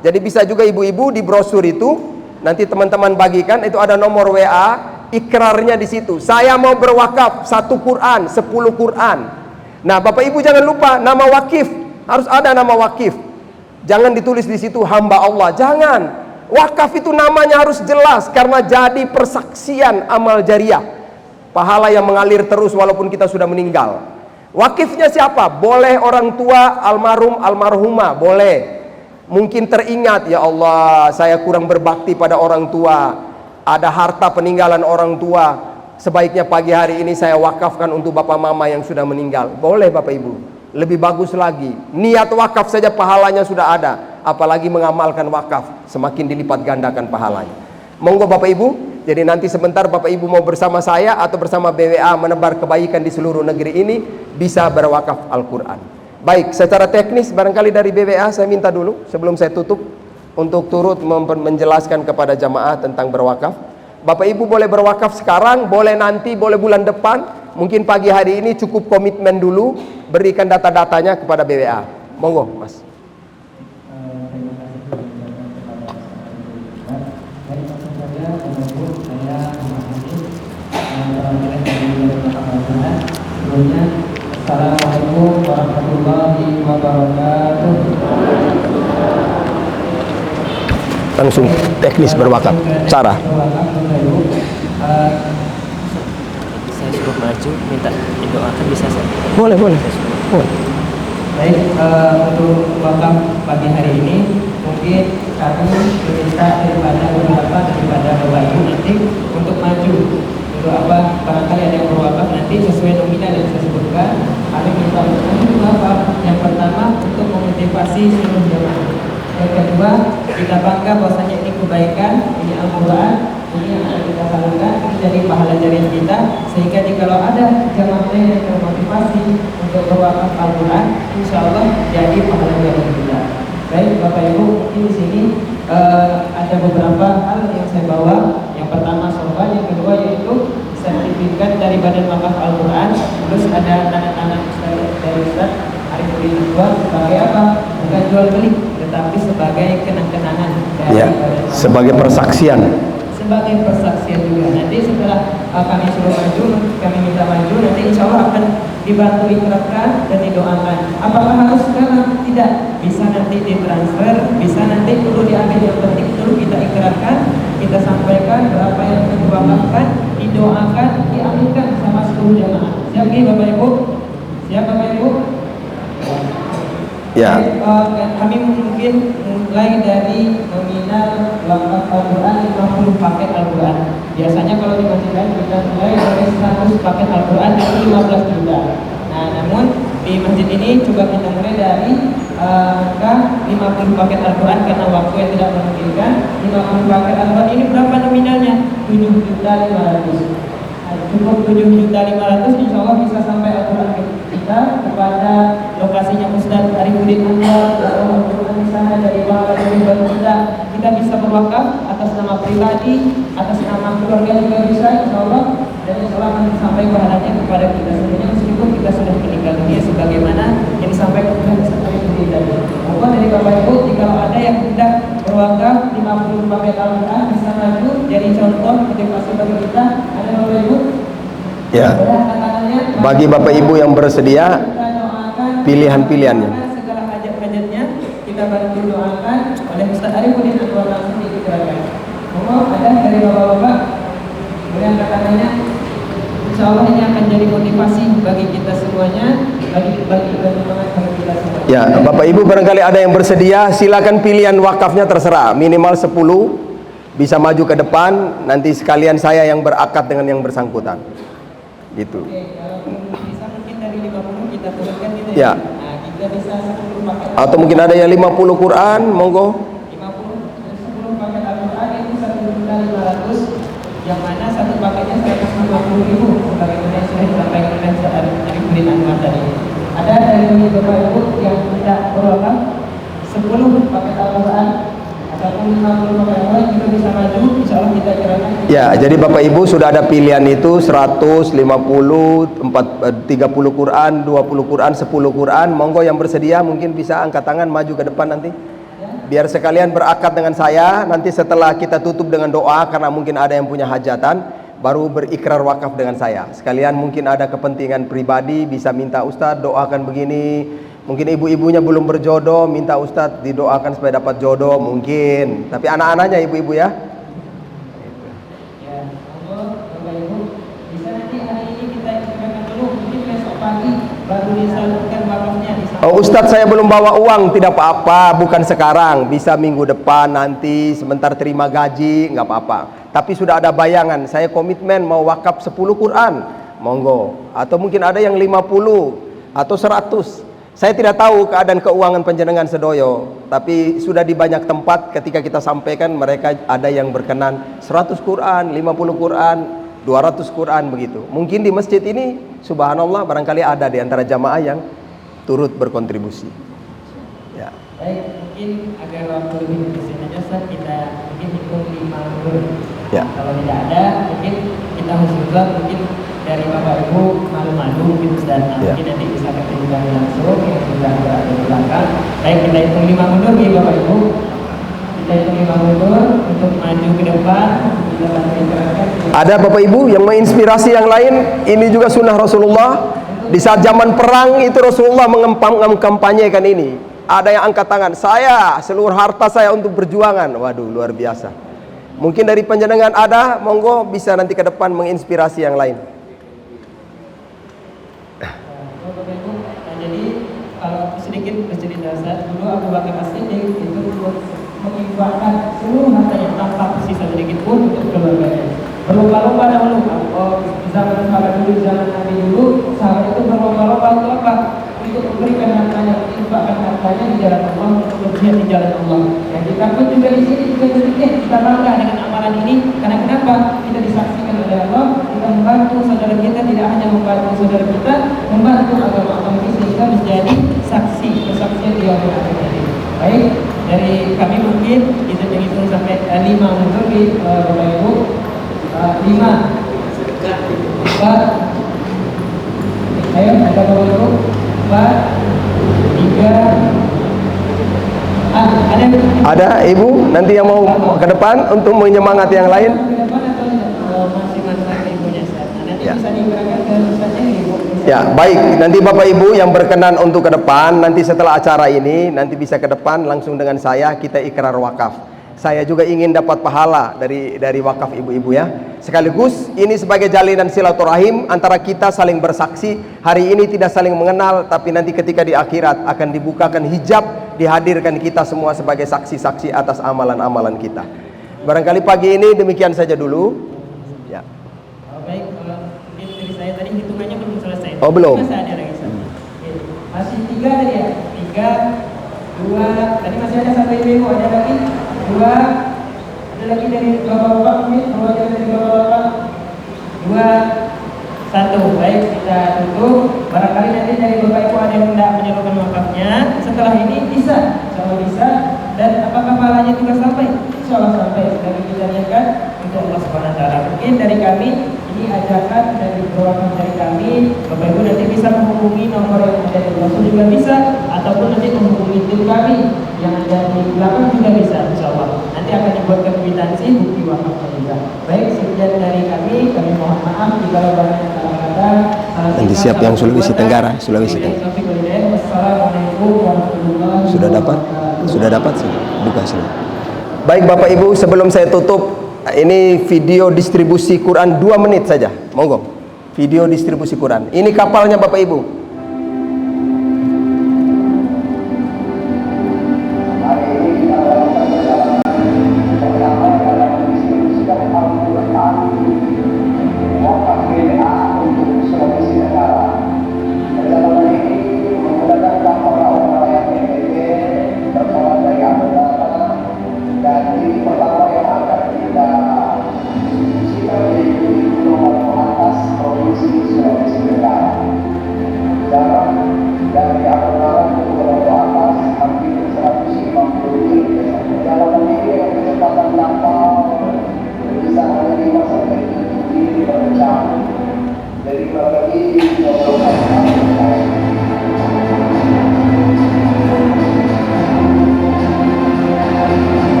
Jadi bisa juga ibu-ibu di brosur itu, nanti teman-teman bagikan, itu ada nomor WA, ikrarnya di situ. Saya mau berwakaf 1 Quran, 10 Quran. Nah, Bapak Ibu jangan lupa nama wakif, harus ada nama wakif. Jangan ditulis di situ hamba Allah, jangan. Wakaf itu namanya harus jelas karena jadi persaksian amal jariah. Pahala yang mengalir terus walaupun kita sudah meninggal. Wakifnya siapa? Boleh orang tua, almarhum, almarhumah, boleh. Mungkin teringat, ya Allah, saya kurang berbakti pada orang tua. Ada harta peninggalan orang tua, sebaiknya pagi hari ini saya wakafkan untuk bapak mama yang sudah meninggal. Boleh Bapak Ibu. Lebih bagus lagi, niat wakaf saja pahalanya sudah ada, apalagi mengamalkan wakaf, semakin dilipat gandakan pahalanya. Monggo Bapak Ibu. Jadi nanti sebentar Bapak Ibu mau bersama saya atau bersama BWA menebar kebaikan di seluruh negeri ini, bisa berwakaf Al-Quran. Baik, secara teknis barangkali dari BWA saya minta dulu sebelum saya tutup untuk turut menjelaskan kepada jamaah tentang berwakaf. Bapak Ibu boleh berwakaf sekarang, boleh nanti, boleh bulan depan. Mungkin pagi hari ini cukup komitmen dulu, berikan data-datanya kepada BWA. Monggo Mas. Assalamualaikum warahmatullahi wabarakatuh. Langsung teknis berwakaf. Cara. Saya suruh maju, minta didoakan, bisa saya? Boleh. Baik, untuk wakaf pagi hari ini mungkin kami meminta daripada beberapa daripada Bapak Ibu nanti untuk maju. Untuk apa? Barangkali ada yang berwakaf nanti sesuai nominal yang saya sebutkan. Kami minta untuk apa? Yang pertama untuk memotivasi seluruh jemaah. Yang kedua, kita bangga bahwasanya ini kebaikan, ini Al-Quran, ini yang akan kita salurkan, ini dari pahala jariah kita, sehingga jikalau ada jemaah yang termotivasi untuk berwakaf Al-Quran, insya Allah jadi pahala jariah kita. Baik Bapak Ibu, mungkin di sini ada beberapa hal yang saya bawa. Yang pertama sorban, yang kedua yaitu sertifikat dari Badan Wakaf Al-Quran, terus ada tanda tangan dari Ustaz Arifudin Anwar sebagai apa? Bukan jual beli, tetapi sebagai kenang-kenangan dari Sebagai persaksian. Sebagai persaksian juga. Nanti setelah kami suruh maju, kami minta maju, nanti insya Allah akan dibantu ikrarkan dan didoakan. Apakah harus sekarang? Tidak. Bisa nanti ditransfer, bisa nanti perlu diambil, yang penting dulu kita ikrarkan, kita sampaikan berapa yang kita wakafkan, didoakan, diaminkan sama seluruh jamaah. Siap Bapak Ibu? Siap Bapak Ibu? Ya. Kami mungkin mulai dari nominal wakaf Al-Quran 50 paket Al-Quran. Biasanya kalau di masjid lain kita mulai dari 100 paket Al-Quran dari 15 juta. Nah, namun di masjid ini coba kita mulai dari angka 50 paket Al-Quran karena waktu yang tidak memungkinkan. 50 paket Al-Quran ini berapa nominalnya? 7.500.000. Cukup 7.500.000, insya Allah bisa sampai Al-Quran kita kepada lokasinya Ustaz Arifudin Anwar. Al-Quran di sana dari pahala dari baru kita bisa berwakaf atas nama pribadi, atas nama keluarga juga bisa, insya Allah. Dan insya Allah akan sampai pahalanya kepada kita semuanya meskipun kita sudah meninggal dunia, sebagaimana yang disampaikan oleh Ustaz Arifudin tadi. Maka dari Bapak Ibu, jika ada yang hendak berwakaf 50 paket Al-Quran bisa maju jadi contoh motivasi bagi kita. Ada Bapak Ibu? Ya. Bagi Bapak Ibu yang bersedia, pilihan-pilihannya. Segala hajat-hajatnya kita bantu doakan oleh Ustaz Arifudin Anwar langsung diikrarkan. Mohon ada dari bapak-bapak, kemudian katanya, insya Allah ini akan jadi motivasi bagi kita semuanya, bagi semangat bagi kita semua. Ya, Bapak Ibu barangkali ada yang bersedia, silakan pilihan wakafnya terserah, minimal 10, bisa maju ke depan, nanti sekalian saya yang berakad dengan yang bersangkutan. Gitu. Oke, kalau bisa mungkin dari 50 kita turunkan gitu Ya. Nah, kita bisa 10 paket. Atau mungkin ada yang 50 Quran, monggo. 50 dan 10 paket Al-Quran itu 1.500.000, yang mana satu paketnya 150.000 sebagaimana yang sudah disampaikan oleh Arif Hudin Anwar tadi. Ada dari Bapak Ibu yang tidak berwakaf 10 paket Al-Quran ataupun 50 paket Al-Quran juga bisa maju, insya Allah kita kirakan. Ya, jadi Bapak Ibu sudah ada pilihan itu 100, 50, 30 Quran, 20 Quran, 10 Quran. Monggo yang bersedia mungkin bisa angkat tangan maju ke depan nanti. Biar sekalian berakad dengan saya. Nanti setelah kita tutup dengan doa, karena mungkin ada yang punya hajatan, baru berikrar wakaf dengan saya. Sekalian mungkin ada kepentingan pribadi, bisa minta Ustadz doakan begini. Mungkin ibu-ibunya belum berjodoh, minta Ustadz didoakan supaya dapat jodoh mungkin. Tapi anak-anaknya ibu-ibu ya. Ya, monggo Bapak Ibu, bisa nanti hari ini kita istimewakan dulu, mungkin besok pagi baru disalurkan wakafnya. Oh Ustadz, saya belum bawa uang, tidak apa-apa, bukan sekarang, bisa minggu depan nanti sebentar terima gaji, nggak apa-apa. Tapi sudah ada bayangan, saya komitmen mau wakaf 10 Quran, monggo. Atau mungkin ada yang 50 atau 100. Saya tidak tahu keadaan keuangan panjenengan sedoyo, tapi sudah di banyak tempat ketika kita sampaikan mereka ada yang berkenan 100 Quran, 50 Quran, 200 Quran begitu. Mungkin di masjid ini subhanallah barangkali ada di antara jamaah yang turut berkontribusi. Ya. Baik, mungkin agar waktu lebih efisien aja Ustaz, kita mungkin hitung 5 dulu. Ya. Kalau tidak ada, mungkin kita husnuzon, mungkin dari Bapak Ibu malu-malu mungkin Ustaz. Nah, Ya. mungkin nanti bisa ketemu langsung yang sudah berada di belakang. Baik, kita hitung 5 mundur ya Bapak Ibu. Kita hitung 5 mundur untuk maju ke depan. Kita bantu gerakan. Ada Bapak Ibu yang menginspirasi yang lain. Ini juga sunnah Rasulullah. Di saat zaman perang itu Rasulullah mengkampanyekan ini. Ada yang angkat tangan, saya seluruh harta saya untuk perjuangan. Waduh, luar biasa. Mungkin dari panjenengan ada, monggo bisa nanti ke depan menginspirasi yang lain. Bapak Ibu, nah, jadi kalau sedikit bercerita Ustaz, dulu Abu Bakar As-Siddiq itu menginfakkan seluruh hartanya tanpa tersisa sedikit pun untuk keluarganya. Berlomba-lomba dahulu, di zaman sahabat dulu, di zaman Nabi dulu, sahabat itu berlomba-lomba untuk apa? Untuk memberikan hartanya, menginfakkan hartanya di jalan Allah, untuk berjihad di jalan Allah. Dan kita pun juga di sini juga sedikit kita bangga dengan amalan ini, karena kenapa? Kita disaksikan oleh Allah, kita membantu saudara kita, tidak hanya membantu saudara kita, membantu agama Allah ini sehingga menjadi saksi, kesaksian di yaumil akhir ini. Baik, dari kami mungkin kita menghitung sampai 5 mundur di Bapak Ibu. 5 4 ayo ada Bapak Ibu 4 3 Ada Ibu nanti yang mau ke depan untuk menyemangati yang lain. ke depan atau masih ibunya nanti Ya. bisa digerakkan ke Ustaznya Ibu. Ya, baik. Nanti Bapak Ibu yang berkenan untuk ke depan, nanti setelah acara ini nanti bisa ke depan langsung dengan saya, kita ikrar wakaf. Saya juga ingin dapat pahala dari wakaf ibu-ibu ya. Sekaligus ini sebagai jalinan silaturahim antara kita saling bersaksi. Hari ini tidak saling mengenal, tapi nanti ketika di akhirat akan dibukakan hijab, dihadirkan kita semua sebagai saksi-saksi atas amalan-amalan kita. Barangkali pagi ini demikian saja dulu. Ya. Baik, kalau mungkin dari saya tadi hitungannya belum selesai. Oh, belum. Masih ada lagi Ustaz. Masih 3 tadi ya. 3 2 tadi masih ada satu ibu, ada lagi 2, ada lagi dari bapak-bapak mungkin perwakilan dari bapak-bapak 2 1. Baik, kita tutup. Barangkali nanti dari bapak ibu ada yang hendak menyalurkan wakafnya setelah ini bisa, insyaallah bisa. Dan apakah pahalanya juga sampai? Insyaallah sampai. Sudah kita niatkan untuk Allah Subhanahu wa taala. Mungkin dari kami ini ajakan dari wakaf dari kami. Bapak ibu nanti bisa menghubungi nomor yang ada di bawah juga bisa, ataupun nanti menghubungi tim kami yang ada di belakang juga bisa, insyaallah. Nanti akan dibuatkan kwitansi bukti wakafnya juga. Baik, sekian dari kami mohon maaf jika banyak kata-kata. Nanti siap yang Sulawesi Tenggara, Sulawesi Tenggara. Wassalamualaikum warahmatullahi Sudah dapat? wabarakatuh. Sudah dapat sih. Buka sini. Baik Bapak Ibu, sebelum saya tutup, ini video distribusi Quran 2 menit saja. Monggo. Video distribusi Quran. Ini kapalnya Bapak Ibu. Hari ini kita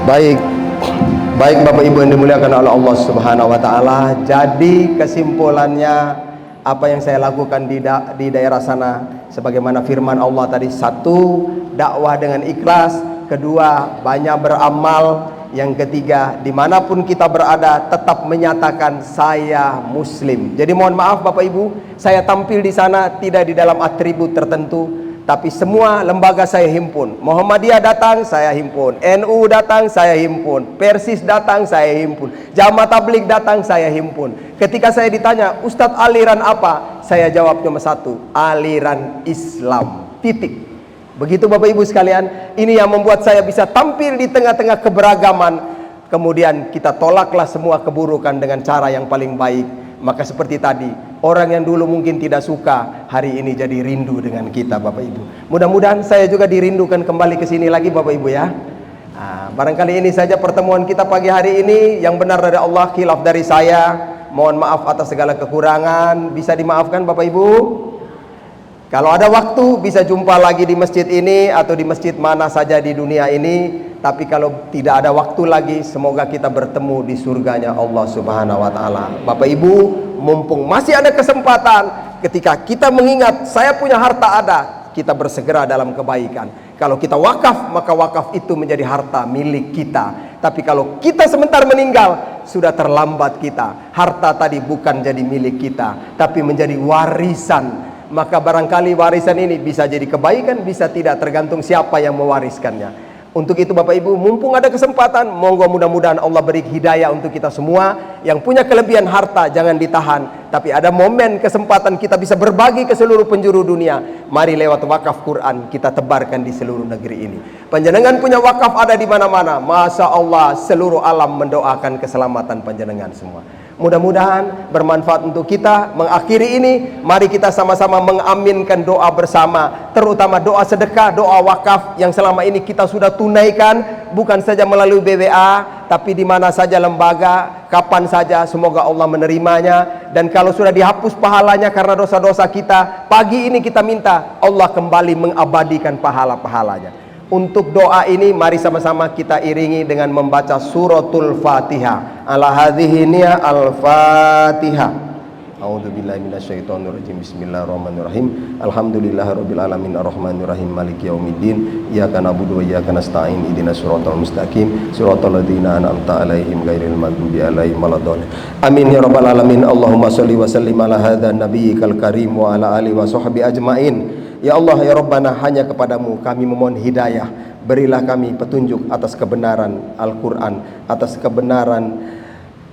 Baik. Baik Bapak Ibu yang dimuliakan oleh Allah Subhanahu wa taala. Jadi kesimpulannya apa yang saya lakukan di daerah sana sebagaimana firman Allah tadi, satu, dakwah dengan ikhlas, kedua, banyak beramal, yang ketiga, dimanapun kita berada tetap menyatakan saya muslim. Jadi mohon maaf Bapak Ibu, saya tampil di sana tidak di dalam atribut tertentu, tapi semua lembaga saya himpun. Muhammadiyah datang, saya himpun. NU datang, saya himpun. Persis datang, saya himpun. Jamaah Tabligh datang, saya himpun. Ketika saya ditanya, Ustadz aliran apa? Saya jawab cuma satu, aliran Islam. Titik. Begitu Bapak Ibu sekalian, ini yang membuat saya bisa tampil di tengah-tengah keberagaman. Kemudian kita tolaklah semua keburukan dengan cara yang paling baik. Maka seperti tadi, orang yang dulu mungkin tidak suka, hari ini jadi rindu dengan kita Bapak Ibu. Mudah-mudahan saya juga dirindukan kembali ke sini lagi Bapak Ibu ya. Barangkali ini saja pertemuan kita pagi hari ini. Yang benar dari Allah, khilaf dari saya. Mohon maaf atas segala kekurangan. Bisa dimaafkan Bapak Ibu? Kalau ada waktu bisa jumpa lagi di masjid ini atau di masjid mana saja di dunia ini. Tapi kalau tidak ada waktu lagi, semoga kita bertemu di surganya Allah Subhanahu wa taala. Bapak Ibu, mumpung masih ada kesempatan, ketika kita mengingat saya punya harta ada, kita bersegera dalam kebaikan. Kalau kita wakaf, maka wakaf itu menjadi harta milik kita. Tapi kalau kita sebentar meninggal, sudah terlambat kita. Harta tadi bukan jadi milik kita, tapi menjadi warisan. Maka barangkali warisan ini bisa jadi kebaikan, bisa tidak, tergantung siapa yang mewariskannya. Untuk itu Bapak Ibu, mumpung ada kesempatan, monggo mudah-mudahan Allah beri hidayah untuk kita semua. Yang punya kelebihan harta jangan ditahan, tapi ada momen kesempatan kita bisa berbagi ke seluruh penjuru dunia. Mari lewat wakaf Quran kita tebarkan di seluruh negeri ini. Panjenengan punya wakaf ada di mana-mana. Masya Allah, seluruh alam mendoakan keselamatan panjenengan semua. Mudah-mudahan bermanfaat untuk kita. Mengakhiri ini, mari kita sama-sama mengaminkan doa bersama, terutama doa sedekah, doa wakaf yang selama ini kita sudah tunaikan, bukan saja melalui BWA, tapi di mana saja lembaga, kapan saja, semoga Allah menerimanya. Dan kalau sudah dihapus pahalanya karena dosa-dosa kita, pagi ini kita minta Allah kembali mengabadikan pahala-pahalanya. Untuk doa ini mari sama-sama kita iringi dengan membaca suratul Fatihah. Ala hadhihi niya al-Fatihah. A'udzubillahi minasyaitonirrajim. Bismillahirrahmanirrahim. Alhamdulillahirabbil alamin arrahmanirrahim maliki yaumiddin. Iyyaka na'budu wa iyyaka nasta'in. Ihdinas siratal mustaqim. Siratal ladzina an'amta 'alaihim ghairil maghdubi 'alaihim waladdallin. Amin ya rabbal alamin. Allahumma shalli wa sallim ala hadzal nabiyyikal karim wa ala alihi wa sahbihi ajmain. Ya Allah ya Rabbana, hanya kepadamu kami memohon hidayah. Berilah kami petunjuk atas kebenaran Al-Quran, atas kebenaran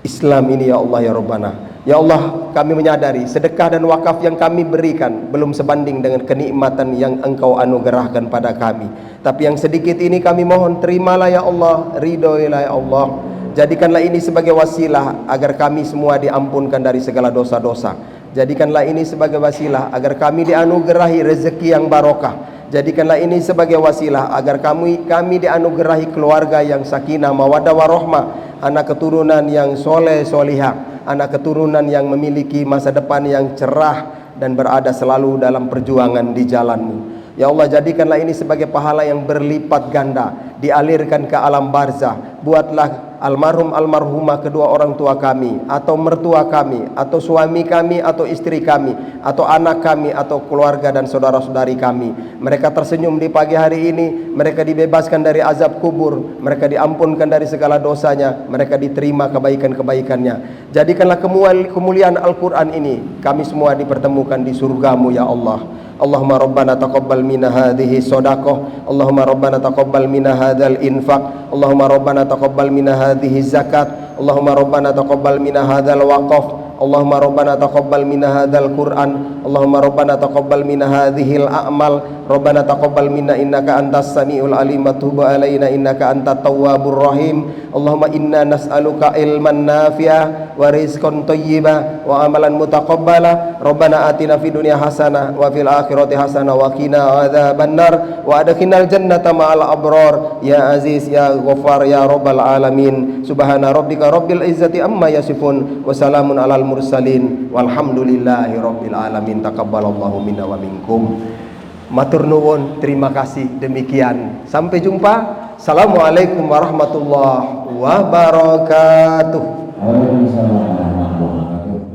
Islam ini ya Allah ya Rabbana. Ya Allah, kami menyadari sedekah dan wakaf yang kami berikan belum sebanding dengan kenikmatan yang Engkau anugerahkan pada kami. Tapi yang sedikit ini kami mohon terimalah ya Allah, ridhoilah ya Allah. Jadikanlah ini sebagai wasilah agar kami semua diampunkan dari segala dosa-dosa. Jadikanlah ini sebagai wasilah agar kami dianugerahi rezeki yang barokah. Jadikanlah ini sebagai wasilah agar kami dianugerahi keluarga yang sakinah, mawaddah warahmah, anak keturunan yang soleh solihah, anak keturunan yang memiliki masa depan yang cerah dan berada selalu dalam perjuangan di jalan-Mu. Ya Allah, jadikanlah ini sebagai pahala yang berlipat ganda, dialirkan ke alam barzah. Buatlah almarhum almarhumah kedua orang tua kami, atau mertua kami, atau suami kami, atau istri kami, atau anak kami, atau keluarga dan saudara-saudari kami. Mereka tersenyum di pagi hari ini, mereka dibebaskan dari azab kubur, mereka diampunkan dari segala dosanya, mereka diterima kebaikan-kebaikannya. Jadikanlah kemuliaan Al-Quran ini kami semua dipertemukan di surgamu ya Allah. Allahumma rabbana taqabbal minna hadhihi shadaqah. Allahumma rabbana taqabbal minna hadzal infaq. Allahumma rabbana taqabbal minna hadhihi zakat. Allahumma rabbana taqabbal minna hadzal waqaf. Allahumma rabbana taqabbal minna hadzal Qur'an. Allahumma rabbana taqabbal minna hadhil a'mal. Rabbana taqabbal minna innaka antas samiul alim wa tub alaina innaka antat tawwabur rahim. Allahumma inna nas'aluka ilman nafi'a wa rizqan thayyiba wa amalan mutaqabbala. Rabbana atina fid dunya hasanah wa fil akhirati hasanah wa qina adzabannar wa adkhilnal jannata ma'al abrar ya aziz ya ghaffar ya rabbal alamin. Subhana rabbika rabbil izzati amma yasifun wa salamun alal mursalin walhamdulillahi rabbil alamin. Taqabbalallahu minna wa minkum. Matur nuwun, terima kasih. Demikian, sampai jumpa. Assalamualaikum warahmatullahi wabarakatuh. Waalaikumsalam.